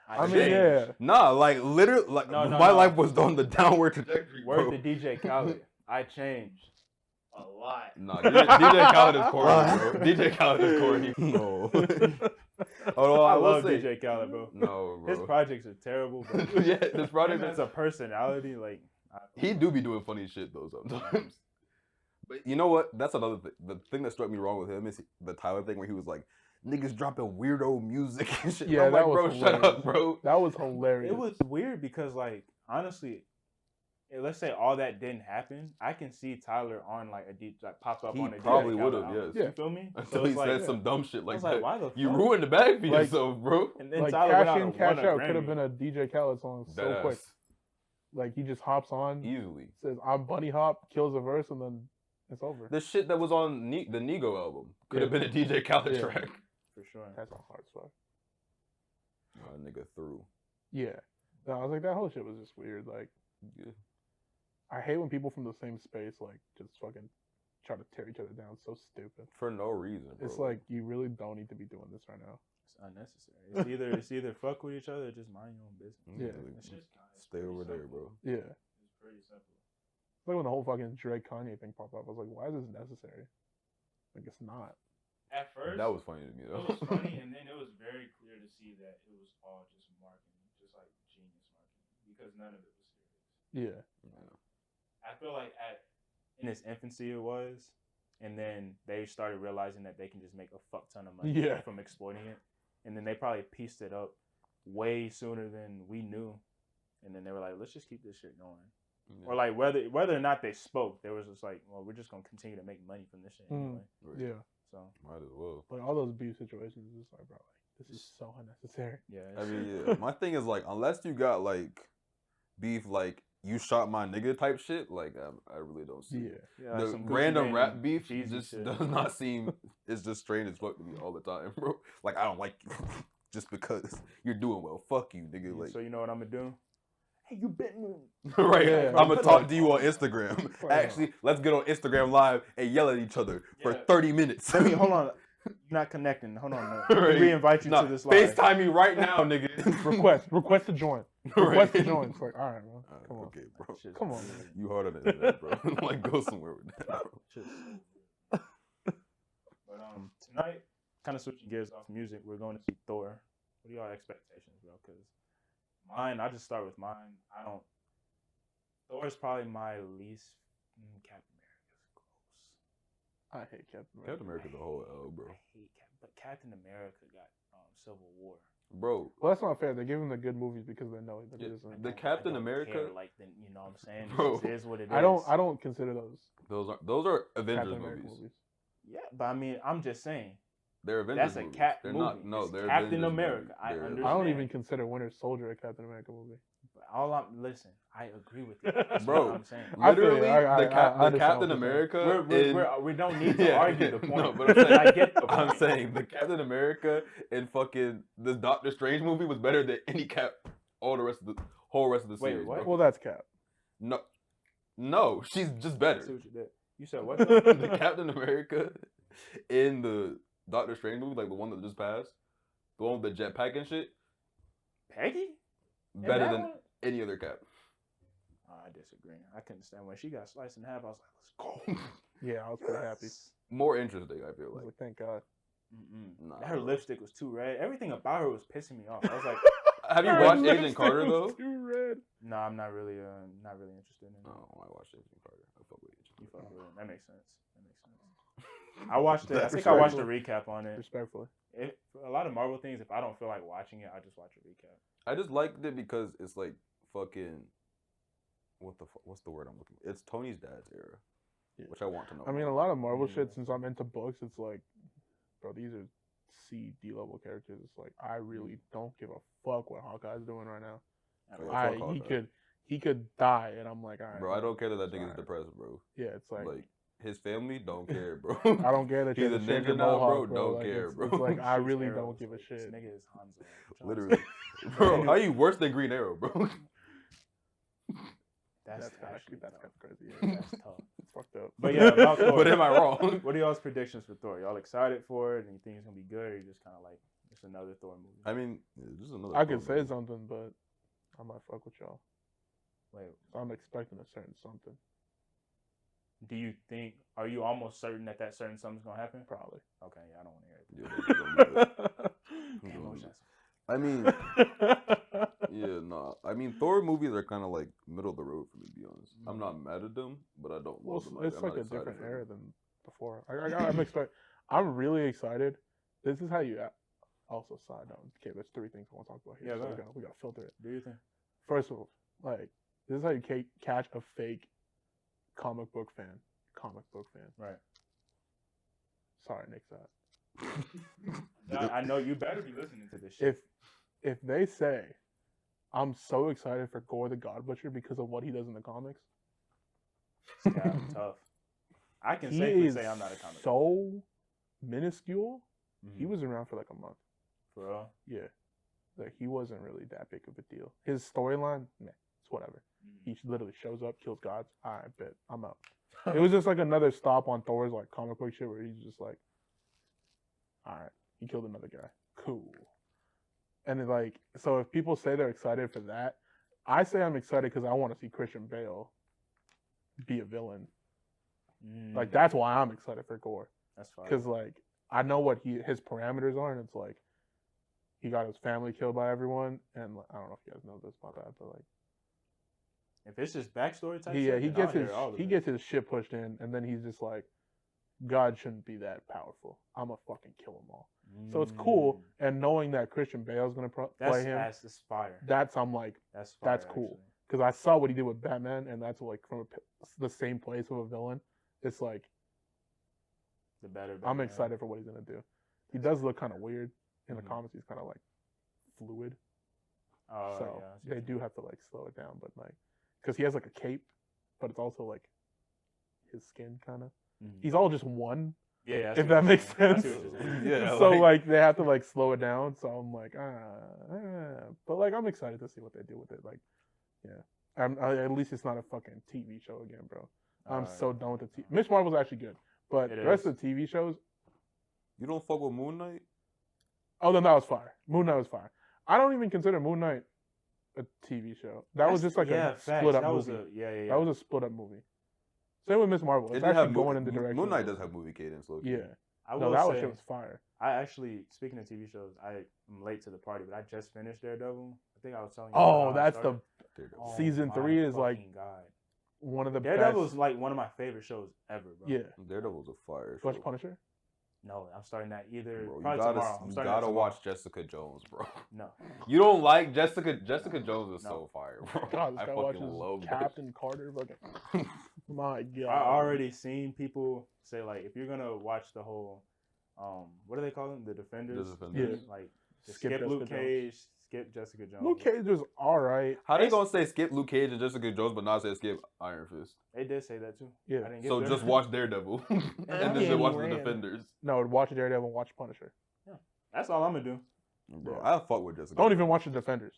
I mean, changed. yeah. Nah, like literally, like No, my no. life was on the downward trajectory. Word Bro. to DJ Khaled. I changed a lot. Nah, DJ Khaled is corny, bro. DJ Khaled is corny. No. Although I I will love say, DJ Khaled, bro. no, bro. His projects are terrible, but yeah, this project it's is a personality. Like He do be doing funny shit though sometimes. But you know what? That's another thing. The thing that struck me wrong with him is the Tyler thing where he was like, niggas dropping weirdo music and shit. Yeah, I'm that like, was bro, hilarious. shut up, bro. That was hilarious. It was weird because, like, honestly, let's say all that didn't happen. I can see Tyler on like pop up He on a probably DJ would Khaled have, album. yes. Yeah. You feel me? Until So he it's said like, some dumb shit I like was like, that. why the You fuck? ruined the bag for Like- yourself, bro. And then Like Tyler went Cash out In, and Cash won a Out could have Grammy. been a DJ Khaled song so Deadass. quick. Like he just hops on, Easily. says I'm Bunny Hop, kills a verse, and then it's over. The shit that was on the Nego album could have Yeah. been a DJ Khaled Yeah. track. For sure. That's on hard as fuck. Nigga through. Yeah. No, I was like, that whole shit was just weird. Like, Yeah. I hate when people from the same space like just fucking try to tear each other down. It's so stupid. For no reason, bro. It's like you really don't need to be doing this right now. It's unnecessary. It's either fuck with each other or just mind your own business. Yeah. Like, It's just stay over there, bro. Yeah. It's pretty simple. Like when the whole fucking Drake Kanye thing popped up, I was like, why is this necessary? Like it's not. At first, That was funny to me it though. was funny, and then it was very clear to see that it was all just marketing, just like genius marketing, because none of it was serious. Yeah. I feel like in its infancy it was, and then they started realizing that they can just make a fuck ton of money Yeah. from exploiting it, and then they probably pieced it up way sooner than we knew, and then they were like, let's just keep this shit going. Or like whether or not they spoke, there was just like, well, we're just gonna continue to make money from this shit anyway. Yeah. So Might as well. Like all those beef situations, it's just like, bro, like this is so unnecessary. yeah, I it's- mean, yeah. My thing is like, unless you got like beef, like you shot my nigga type shit, like I really don't see. Yeah. It. yeah, like The some Gucci random Mane rap beef Jeezy just shit. does not seem. It's just strange as fuck to me all the time, bro. Like I don't like you just because you're doing well. Fuck you, nigga. Like So you know what I'm gonna do? Hey, you been right. Yeah. I'm gonna talk to you on Instagram. Right. Actually, let's get on Instagram Live and yell at each other for Yeah. 30 minutes. Let me hold on. You're not connecting. Hold on. Right. Let me reinvite you Nah, to this live. FaceTime me right now, nigga. Request to join. Right. Request to join. It's like, all right, bro. Come on. Okay, bro. Shit's Come on, weird. man. You harder than that, bro. Like go somewhere with that, bro. Shit's- But tonight, kind of switching gears off music, we're going to see Thor. What are y'all expectations, bro? Because mine, I'll just start with mine. Thor is probably my least. Captain America's gross. I hate Captain America. Captain America's a whole L, bro. I hate but Captain America got Civil War. Bro, Well, that's not fair. They give him the good movies because they know that Yeah, it isn't. the I Captain don't America- care, like you know what I'm saying? Bro. It is what it is. I don't consider those those are Avengers Captain America movies. movies. Yeah, but I mean, I'm just saying. They're Avengers That's a movies. Cap They're movie. not. No, It's they're Captain Avengers America. movies. I They're- understand. I don't even consider Winter Soldier a Captain America movie. But listen. I agree with you. That's Bro, what I'm saying. I feel you. Literally, I the understand Captain what you're America. We don't need to Yeah, argue the point. No, but I'm saying, I get the point. I'm saying the Captain America in fucking the Doctor Strange movie was better than any Cap. All the rest of the whole rest of the Wait, series. what? bro. Well, that's Cap. No, she's just I better. see what you did. You said what? The Captain America in the Doctor Strange movie, like the one that just passed, the one with the jetpack and shit, Peggy? In better that than one? any other Cap. Oh, I disagree. I couldn't stand when she got sliced in half. I was like, let's go. Yeah, I was pretty happy. More interesting, I I feel was like. like, thank God. Mm-mm. Nah, Her bro. lipstick was too red. Everything about her was pissing me off. I was like, Have you Her watched lipstick Agent Carter was though? Too red. no, I'm not really interested in it. No, I watched Agent Carter. I fuck with Agent You Carter. fuck with it. That makes sense. I watched it. I That's think I watched a respectful. recap on it. Respectfully. A lot of Marvel things, if I don't feel like watching it, I just watch a recap. I just liked it because it's like fucking. What's the word I'm looking for? It's Tony's dad's era, Yeah. which I want to know. I mean, a lot of Marvel Yeah. shit, since I'm into books, it's like, bro, these are C, D level characters. It's like, I really don't give a fuck what Hawkeye's doing right now. Oh, yeah, fuck Hawkeye. He could die, and I'm like, all right. Bro, I don't care that that it's nigga's alright. depressed, bro. Yeah, it's like, Like his family don't care, bro. I don't care that He's you're a the shit ninja your now, bro. mohawk, bro. Don't Like, care, it's, bro. It's like, I Shoots really arrows. don't give a This shit. nigga is Hanzo. What y'all Literally, saying? bro. How you worse than Green Arrow, bro? That's crazy. tough. Yeah. That's tough. It's fucked up. But yeah, about Thor. But am I wrong? What are y'all's predictions for Thor? Y'all excited for it, and you think it's gonna be good, or you just kind of like it's another Thor movie? I mean, yeah, just another. I could Thor say movie. something, but I might fuck with y'all. Wait, I'm expecting a certain something. do you think? Are you almost certain that certain something's gonna happen? Probably. Okay, yeah, I don't want to hear it. Yeah, that's gonna be good. Damn, I wish I mean, Yeah, nah. I mean, Thor movies are kind of like middle of the road for me, to be honest. I'm not mad at them, but I don't Well, love them. it's I'm like not a excited different for era them. than before. I'm really excited. This is how you act. Also, side note. Okay, there's 3 things I want to talk about here. Yeah, so go ahead. we gotta filter it. Do you think? First of all, like this is how you catch a fake comic book fan. Right. Sorry, Nick. I know you better be listening to this shit. If they say I'm so excited for Gore the God Butcher because of what he does in the comics, Yeah, tough. I can he safely is say I'm not a comic. so minuscule. Mhm. He was around for like a month. For real. Yeah, like he wasn't really that big of a deal. His storyline, meh, it's whatever. He literally shows up, kills gods. I bet I'm out. It was just like another stop on Thor's like comic book shit where he's just like, all right, he killed another guy. Cool. And then, like, so if people say they're excited for that, I say I'm excited because I want to see Christian Bale be a villain. Like that's why I'm excited for Gore. That's fine. Because like I know what his parameters are, and it's like he got his family killed by everyone, and like, I don't know if you guys know this about that, but like if it's just backstory type he shit, he then gets I'll his hear all of he it. gets his shit pushed in, and then he's just like, God shouldn't be that powerful. I'ma fucking kill them all. So it's cool, and knowing that Christian Bale's gonna play him, That's fire. I'm like, That's fire, that's cool. actually. Because I saw what he did with Batman, and that's like from the same place of a villain. It's like The better. I'm excited for what he's gonna do. He does look kind of weird in the comics. He's kind of like fluid, Oh, so yeah, they do have to like slow it down. But like, because he has like a cape, but it's also like his skin kind of. He's all just one. Yeah, If that makes sense. Yeah, So like- like they have to like slow it down. So I'm like, but like I'm excited to see what they do with it. Like, yeah, at least it's not a fucking TV show again, bro. I'm so done with the TV. Miss Marvel's actually good, but the rest of the TV shows. You don't fuck with Moon Knight? Oh, then that was fire. Moon Knight was fire. I don't even consider Moon Knight a TV show. That was just like a split up movie. That was a split up movie. Same with Miss Marvel. It's actually going in the direction. Moon Knight does have movie cadence, low key. Yeah. I No, will that say, shit was fire. I actually, speaking of TV shows, I'm late to the party, but I just finished Daredevil. I think I was telling you. Oh, that's the Daredevil. season 3 is like God. one of the Daredevil best. is like one of my favorite shows ever, bro. Yeah. Daredevil's a fire Watch show. Punisher? No, I'm starting that either. Bro, Probably tomorrow. I'm you starting gotta that tomorrow. watch Jessica Jones, bro. No. You don't like Jessica? Jessica Jones is No. so fire, bro. God, this I guy fucking watches love Captain Carter. Fucking, my God. I already seen people say like, if you're gonna watch the whole, what do they call them? The Defenders. The Defenders. Yeah. Like, just Skip skip Jessica Luke Jones. Cage, skip Jessica Jones. Luke Cage was alright. How they gonna say skip Luke Cage and Jessica Jones, but not say skip Iron Fist? They did say that too. Yeah. I didn't get So there. just watch Daredevil and then Yeah, just watch he the ran. Defenders. No, watch Daredevil and watch Punisher. That's all I'm gonna do. Bro, Yeah. I fuck with Jessica. Don't Jones. even watch the Defenders.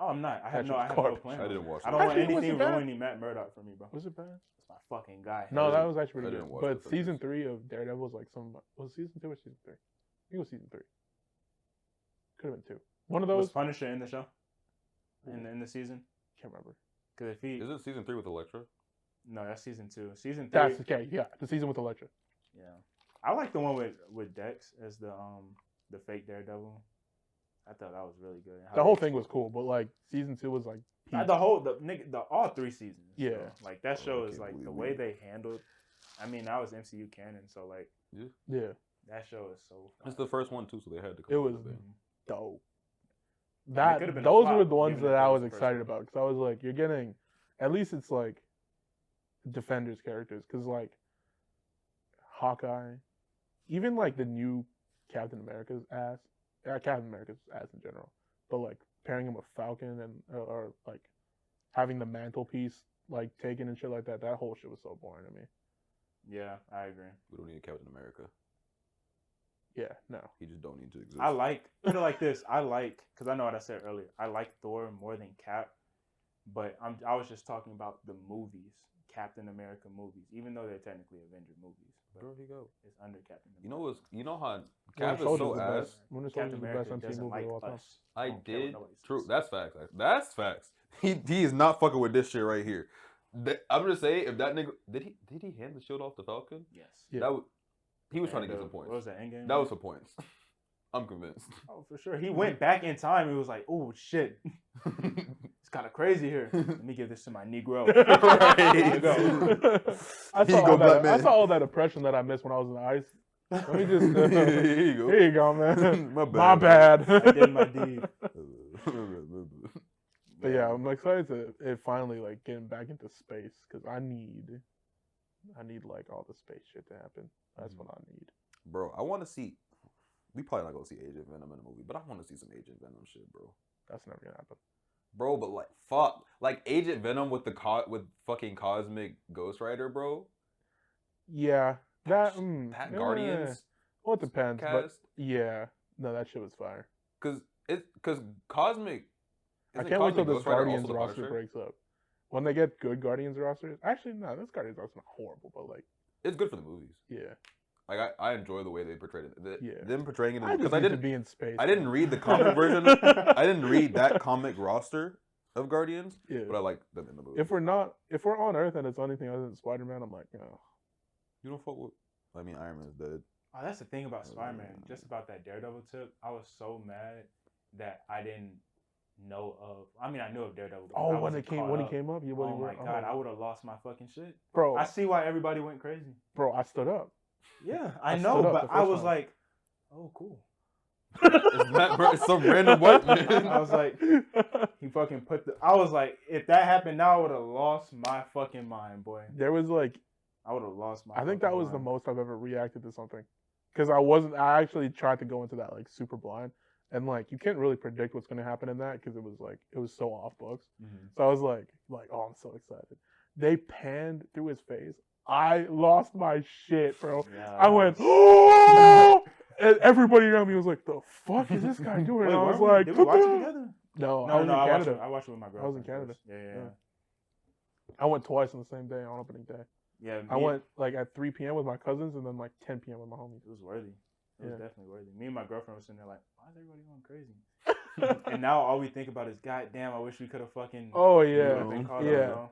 Oh, I'm not. I That have no shit's garbage. plan. I didn't watch I it. don't want Actually, was anything it bad? ruining Matt Murdock for me, bro. Was it bad? That's my fucking guy. No, I that didn't- was actually I pretty didn't good. watch But Defenders. season 3 of Daredevil was like was it season 2 or season 3? I think it was season 3. Could have been 2. One of Was those. Punisher in the show? In the season? Can't remember. Because if he Is it season 3 with Elektra? no, that's season 2. Season 3. That's okay. Yeah, the season with Elektra. Yeah, I like the one with Dex as the fake Daredevil. I thought that was really good. How The whole they thing was cool, but like season 2 was like peak. all 3 seasons. Yeah. bro. Like that Oh, show I is can't like the believe way we- they handled. I mean, that was MCU canon, so like Yeah, that show is so. It's fire. the first one too, so they had to. Come it up was with it. dope. It That could've been a those flop, were the ones even if that it I was was the first excited one. about because I was like, you're getting, at least it's like Defenders characters because like Hawkeye, even like the new Captain America's ass, Captain America's ass in general, but like pairing him with Falcon and or like having the mantelpiece like taken and shit like that. That whole shit was so boring to me. Yeah, I agree. We don't need a Captain America. Yeah, no. He just don't need to exist. I like put it like this. I like because I know what I said earlier. I like Thor more than Cap, but I was just talking about the movies, Captain America movies, even though they're technically Avenger movies. But Where he go? it's under Captain America. You know what's? You know how Winter Cap is Soldier's so the ass. best. Winter Captain Soldier's the best America MCU doesn't movie like of all time. us. I don't care what did. nobody True. says. That's facts. That's facts. He is not fucking with this shit right here. I'm gonna say if that nigga did he hand the shield off to Falcon? Yes. Yeah. He was trying to get some What points. was that Endgame? That was for points. I'm convinced. Oh, for sure. He went back in time. He was like, "Oh shit, it's kind of crazy here. Let me give this to my Negro." Right. Go. I Here you go, black man. I saw all that oppression that I missed when I was in the ice. Let me just. Here you go. Here you go, man. My bad. My bad. I did my deed. But yeah, I'm excited to it finally like getting back into space because I need like all the space shit to happen. That's what I need. Bro, I want to see. We probably not gonna see Agent Venom in a movie, but I want to see some Agent Venom shit, bro. That's never gonna happen. Bro, but like, fuck, like Agent Venom with with fucking Cosmic Ghost Rider, bro. Yeah, that Guardians. Well, it depends, cast? but yeah, no, that shit was fire. Cause Cosmic. I can't wait till Cosmic this Ghost Rider Guardians also the roster Punisher? breaks up. When they get good Guardians rosters, actually, no, this Guardians roster not horrible, but like, It's good for the movies. yeah, Like I enjoy the way they portrayed it. Yeah. Them portraying it I because just need to be in space. I didn't man. read the comic version. I didn't read that comic roster of Guardians, Yeah. but I like them in the movie. If we're on Earth and it's anything other than Spider-Man, I'm like, no. You don't fuck with. I mean, Iron Man's dead. Oh, that's the thing about Spider-Man. Just about that Daredevil tip, I was so mad that I didn't know of. I mean, I knew of Daredevil. But I when wasn't he came up, you Oh my god, I would have lost my fucking shit. bro. I see why everybody went crazy. Bro, I stood up. Yeah, I I know, stood up but the I first was time. like, oh, cool. It's some random white man. I was like, he fucking put the. I was like, if that happened now, I would have lost my fucking mind, boy. There was like, I would have lost my. I think that fucking was the mind. most I've ever reacted to something, because I actually tried to go into that like super blind, and like you can't really predict what's gonna happen in that because it was so off books. Mm-hmm. So I was like, oh, I'm so excited. They panned through his face. I lost my shit, bro. Yeah, I went, oh! And everybody around me was like, the fuck is this guy doing? Wait, And I was weren't like, did we watch it together? No, I No, was no, in Canada. I watched it with my girlfriend. I was in Canada. first. Yeah. I went twice on the same day on opening day. Yeah, I went like at 3 p.m. with my cousins and then like 10 p.m. with my homies. It was worthy. It was Yeah. definitely worthy. Me and my girlfriend were sitting there like, why is everybody going crazy? And now all we think about is, God damn, I wish we could have fucking. Oh we yeah, would've been caught up, yeah. bro.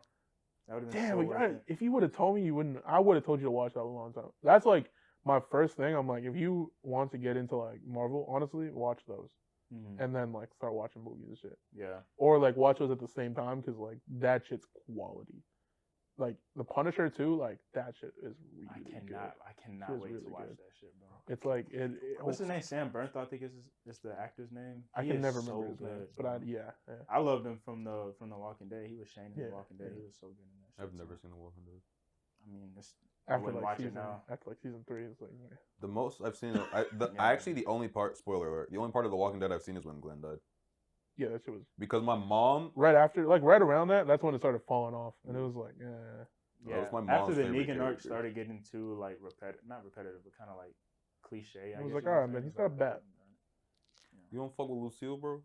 That would have been Damn, so like, worth it. if you would have told me, I would have told you to watch that a long time. That's like my first thing. I'm like, if you want to get into like Marvel, honestly, watch those, Mhm. and then like start watching movies and shit, Yeah. or like watch those at the same time because like that shit's quality. Like the Punisher too, like that shit is really I good. cannot Feels wait to really watch good. that shit, bro. It's like What's his name? Sam Bernthal, I think is the actor's name. I He can is never so remember his name, good, but bro. yeah. I loved him from the Walking Dead. He was Shane in Yeah, the Walking Dead. yeah. He was so good in that shit. I've too. never seen The Walking Dead. I mean, I After wouldn't like watch it now. season 3, it's like yeah. The most I've seen. Yeah. Actually, the only part. Spoiler alert. The only part of The Walking Dead I've seen is when Glenn died. Yeah, that shit was Because my mom. right after, like right around that. That's when it started falling off, and it was like, That was my After mom's the favorite Negan arc character. started getting too like not repetitive, but kind of like cliche. It was like, all right, man, he's got a bat. You don't fuck with Lucille, bro?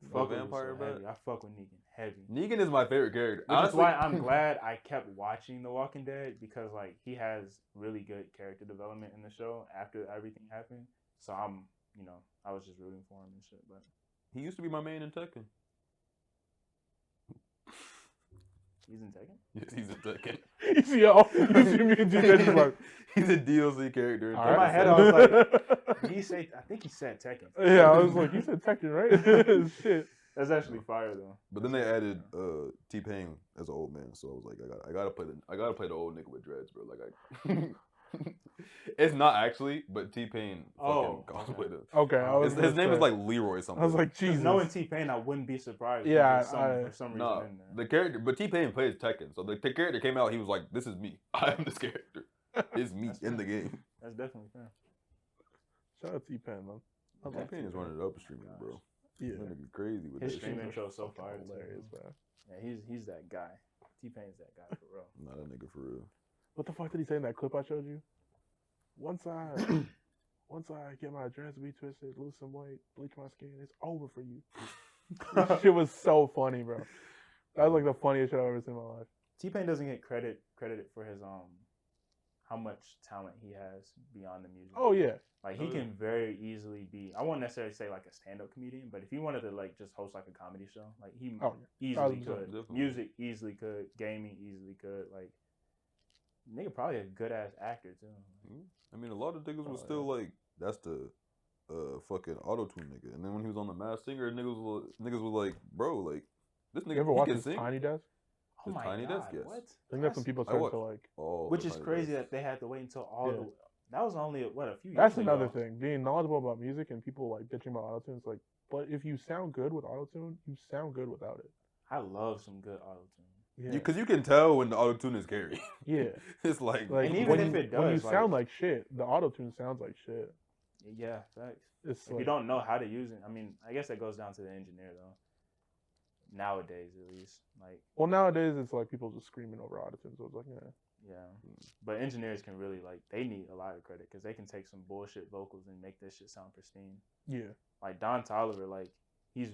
Fuck The with vampire Lucille bat? heavy. I fuck with Negan heavy. Negan is my favorite character. Which Honestly, is why I'm glad I kept watching The Walking Dead because like he has really good character development in the show after everything happened. So I was just rooting for him and shit. But he used to be my main in Tekken. he's in Tekken. Yes, he's in Tekken. you see me and G-Man just like, He's a DLC character. all In my right. head, I was like, did he say? I think he said Tekken. yeah, I was like, you said Tekken, right? Shit. That's actually fire though. But then they added T-Pain as an old man, so I was like, I gotta play the old nigga with dreads, bro. Like it's not actually, but T-Pain fucking goes with it. Okay, His name is like Leroy something. I was like, Because Jesus. knowing T-Pain, I wouldn't be surprised. Yeah, for some reason No, in there. the character, but T-Pain plays Tekken, so the character came out. He was like, "This is me. I am this character. It's me in the game." That's definitely fair. Shout out T-Pain, man. I love T-Pain is running it up streaming, bro. Yeah. That nigga crazy with His that stream shit. intro is so fire. Hilarious, too. man. Yeah, he's that guy. T-Pain's that guy for real. Not a nigga for real. What the fuck did he say in that clip I showed you? Once I get my dreads retwisted, lose some weight, bleach my skin, it's over for you. This shit was so funny, bro. That was like the funniest shit I've ever seen in my life. T-Pain doesn't get credited for his how much talent he has beyond the music. Oh yeah. Like he can very easily be. I won't necessarily say like a stand-up comedian, but if he wanted to like just host like a comedy show, like he easily 1,000%. could. Definitely. Music easily could. Gaming easily could. Like nigga probably a good ass actor too. I mean, a lot of niggas was still like, that's the fucking auto-tune nigga. And then when he was on the Masked Singer, niggas was like, bro, like this You nigga ever he watch can his sing. Tiny Desk? Oh His my Tiny god, Desk, yes. what? I think that's when people I started watched to like. all Which the is Tiny crazy Desk. that they had to wait until all Yeah. the. That was only a few years That's ago. another thing. Being knowledgeable about music and people like bitching about autotune. It's like, but if you sound good with autotune, you sound good without it. I love some good auto-tune. Yeah. Because you can tell when the auto-tune is Gary. Yeah. It's like And even when if you, it when you does, like- sound like shit, the autotune sounds like shit. Yeah, facts. It's If like, you don't know how to use it, I mean, I guess that goes down to the engineer though. Nowadays, at least, like well, nowadays it's like people just screaming over autotune. So it's like, yeah. But engineers can really like they need a lot of credit because they can take some bullshit vocals and make this shit sound pristine. yeah. Like Don Toliver, like he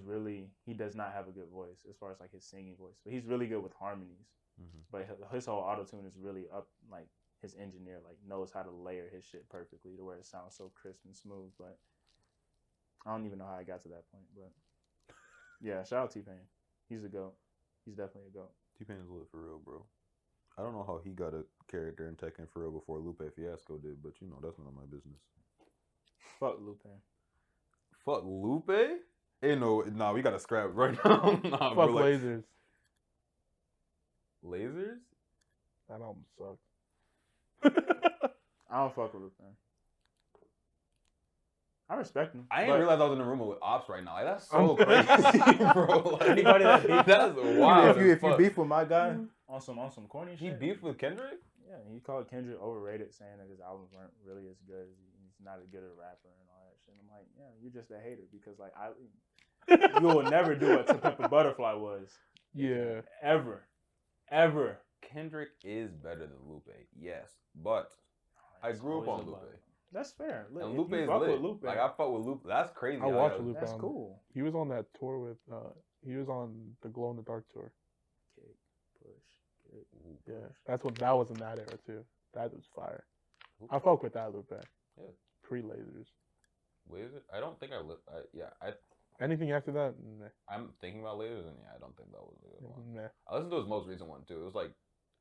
does not have a good voice as far as like his singing voice, but he's really good with harmonies. Mhm. But his whole auto-tune is really up, like his engineer like knows how to layer his shit perfectly to where it sounds so crisp and smooth. But I don't even know how I got to that point. But yeah, shout out T-Pain. He's a GOAT. He's definitely a GOAT. T-Pain is lit for real, bro. I don't know how he got a character in Tekken for real before Lupe Fiasco did, but you know that's none of my business. Fuck Lupe. Fuck Lupe? Ain't no, nah, we gotta scrap right now. Nah, Fuck bro, like, lasers. lasers? That album sucks. I don't fuck with Lupe. I respect him. I didn't but realize I was in the room with Ops right now. Like, that's so crazy, bro. Like, Anybody that beef, that's wild. if you as fuck. beef with my guy on some corny He shit, beefed with Kendrick? yeah, he called Kendrick overrated, saying that his albums weren't really as good. He's not as good a rapper and all that shit. I'm like, yeah, you're just a hater because like you will never do what To Pimp a Butterfly was. Yeah. Ever. Kendrick is better than Lupe, yes, but I grew up on Lupe. That's fair. Look, And if Lupe you is fuck lit. with Lupe, Like I fuck with Lupe. That's crazy. I how watched y'all- Lupe. that's on- cool. He was on that tour with. He was on the Glow in the Dark tour. Kick, push, kick, Yeah, push. that was in that era too. That was fire. I fuck with that Lupe. Yeah. Pre lasers. Lasers? I don't think I Anything after that? Nah. I'm thinking about lasers, and yeah, I don't think that was a good one. Nah. I listened to his most recent one too. It was like,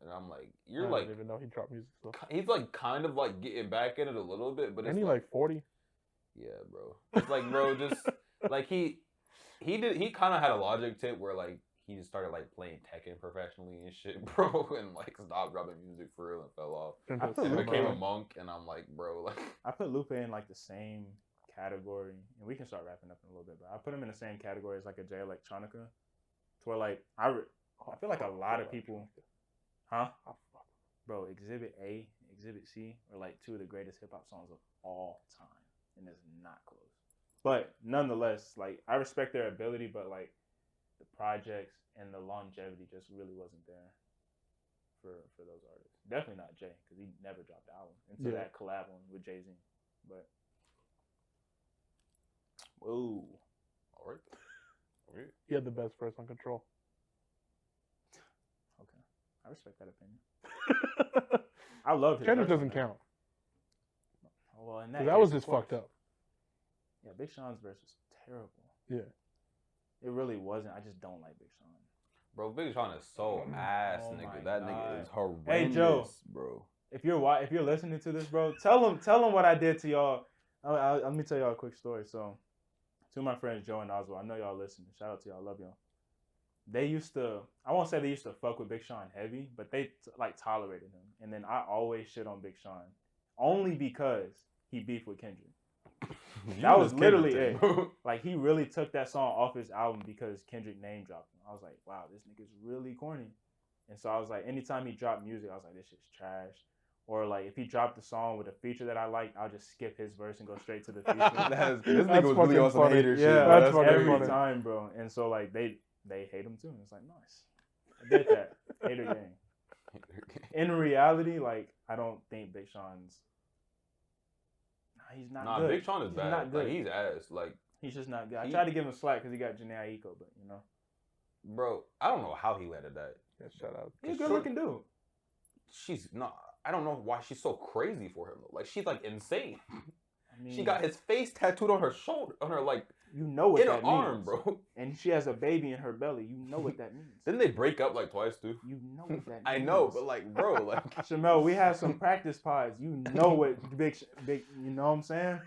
and I'm like, I you're didn't like, even know he dropped music still. he's like kind of like getting back in it a little bit, but it's And he like 40. yeah, bro. It's like, bro, just like he kind of had a Logic tip where like he just started like playing Tekken professionally and shit, bro, and like stopped dropping music for real and fell off. I put And Lupe became a in- monk, and I'm like, bro, like I put Lupe in like the same category, and we can start wrapping up in a little bit, but I put him in the same category as like a J Electronica, to where like I feel like a lot of people, huh? Bro, Exhibit A, Exhibit C are like two of the greatest hip hop songs of all time, and it's not close. But nonetheless, like I respect their ability, but like the projects and the longevity just really wasn't there for those artists. Definitely not Jay, because he never dropped the album until Yeah. that collab one with Jay-Z. But whoa, all right. Okay. He had the best verse on Control. okay, I respect that opinion. I love his Kendrick verse on doesn't that. count. Oh, well, in 'Cause that, that was case, of just fucked course. up. Yeah, Big Sean's verse was terrible. Yeah. It really wasn't. I just don't like Big Sean. Bro, Big Sean is so ass, Oh nigga. my That God. nigga is horrendous, Hey, Joe. bro. If you're listening to this, bro, tell them what I did to y'all. Let me tell y'all a quick story. So, two of my friends, Joe and Oswald, I know y'all listening. Shout out to y'all. Love y'all. They used to, I won't say they used to fuck with Big Sean heavy, but they like tolerated him. And then I always shit on Big Sean only because he beefed with Kendrick. That was literally it. Like he really took that song off his album because Kendrick name dropped him. I was like, wow, this nigga's really corny. And so I was like, anytime he dropped music, I was like, this shit's trash. Or like if he dropped a song with a feature that I liked, I'll just skip his verse and go straight to the feature. This nigga That's was really fucking on some funny. hater shit. Yeah, bro. that's fucking every funny. time, bro. And so like they hate him too. And it's like, nice. I did that. Hater gang. In reality, like I don't think Big Sean's. He's not Nah, good. Big Sean is He's bad. not good. Like he's ass. Like, He's just not good. I he- tried to give him slack because he got Janae Aiko, but you know, bro, I don't know how he let it die. Yeah, shout out. he's a good looking dude. She's not. I don't know why she's so crazy for him. Like she's like insane. I mean, She got his face tattooed on her shoulder, on her like you know what inner that means. arm, bro. And she has a baby in her belly. You know what that means. Didn't they break up like twice too? You know what that means. I know, but like, bro, like Shamel, we have some practice pods. You know what big. You know what I'm saying?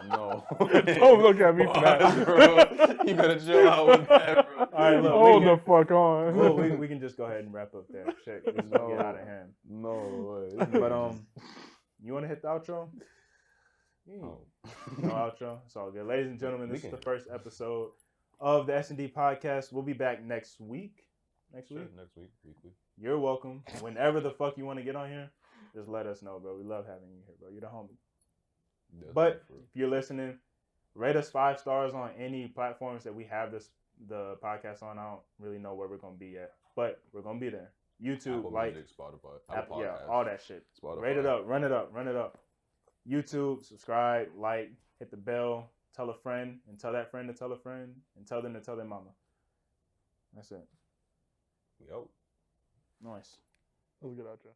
No. Don't look at me for that. Bro, you better chill out with that, bro. All right, look, Hold we the can, fuck on. well, we can just go ahead and wrap up there. Shit, this is gonna get out of hand. No way. But you want to hit the outro? Oh. No outro. It's all good, ladies and gentlemen. We This is can- the first episode of the S&D podcast. We'll be back next week. Next Sure, week. next week, weekly. You're welcome. Whenever the fuck you want to get on here, just let us know, bro. We love having you here, bro. You're the homie. That's But for- if you're listening, rate us 5 stars on any platforms that we have the podcast on. I don't really know where we're gonna be at, but we're gonna be there. YouTube, Apple like, Music, Spotify, Apple, Apple yeah, Podcasts, all that shit. Spotify. Rate it up, run it up, run it up. YouTube, subscribe, like, hit the bell, tell a friend, and tell that friend to tell a friend, and tell them to tell their mama. That's it. We out. Nice. That was a good outro.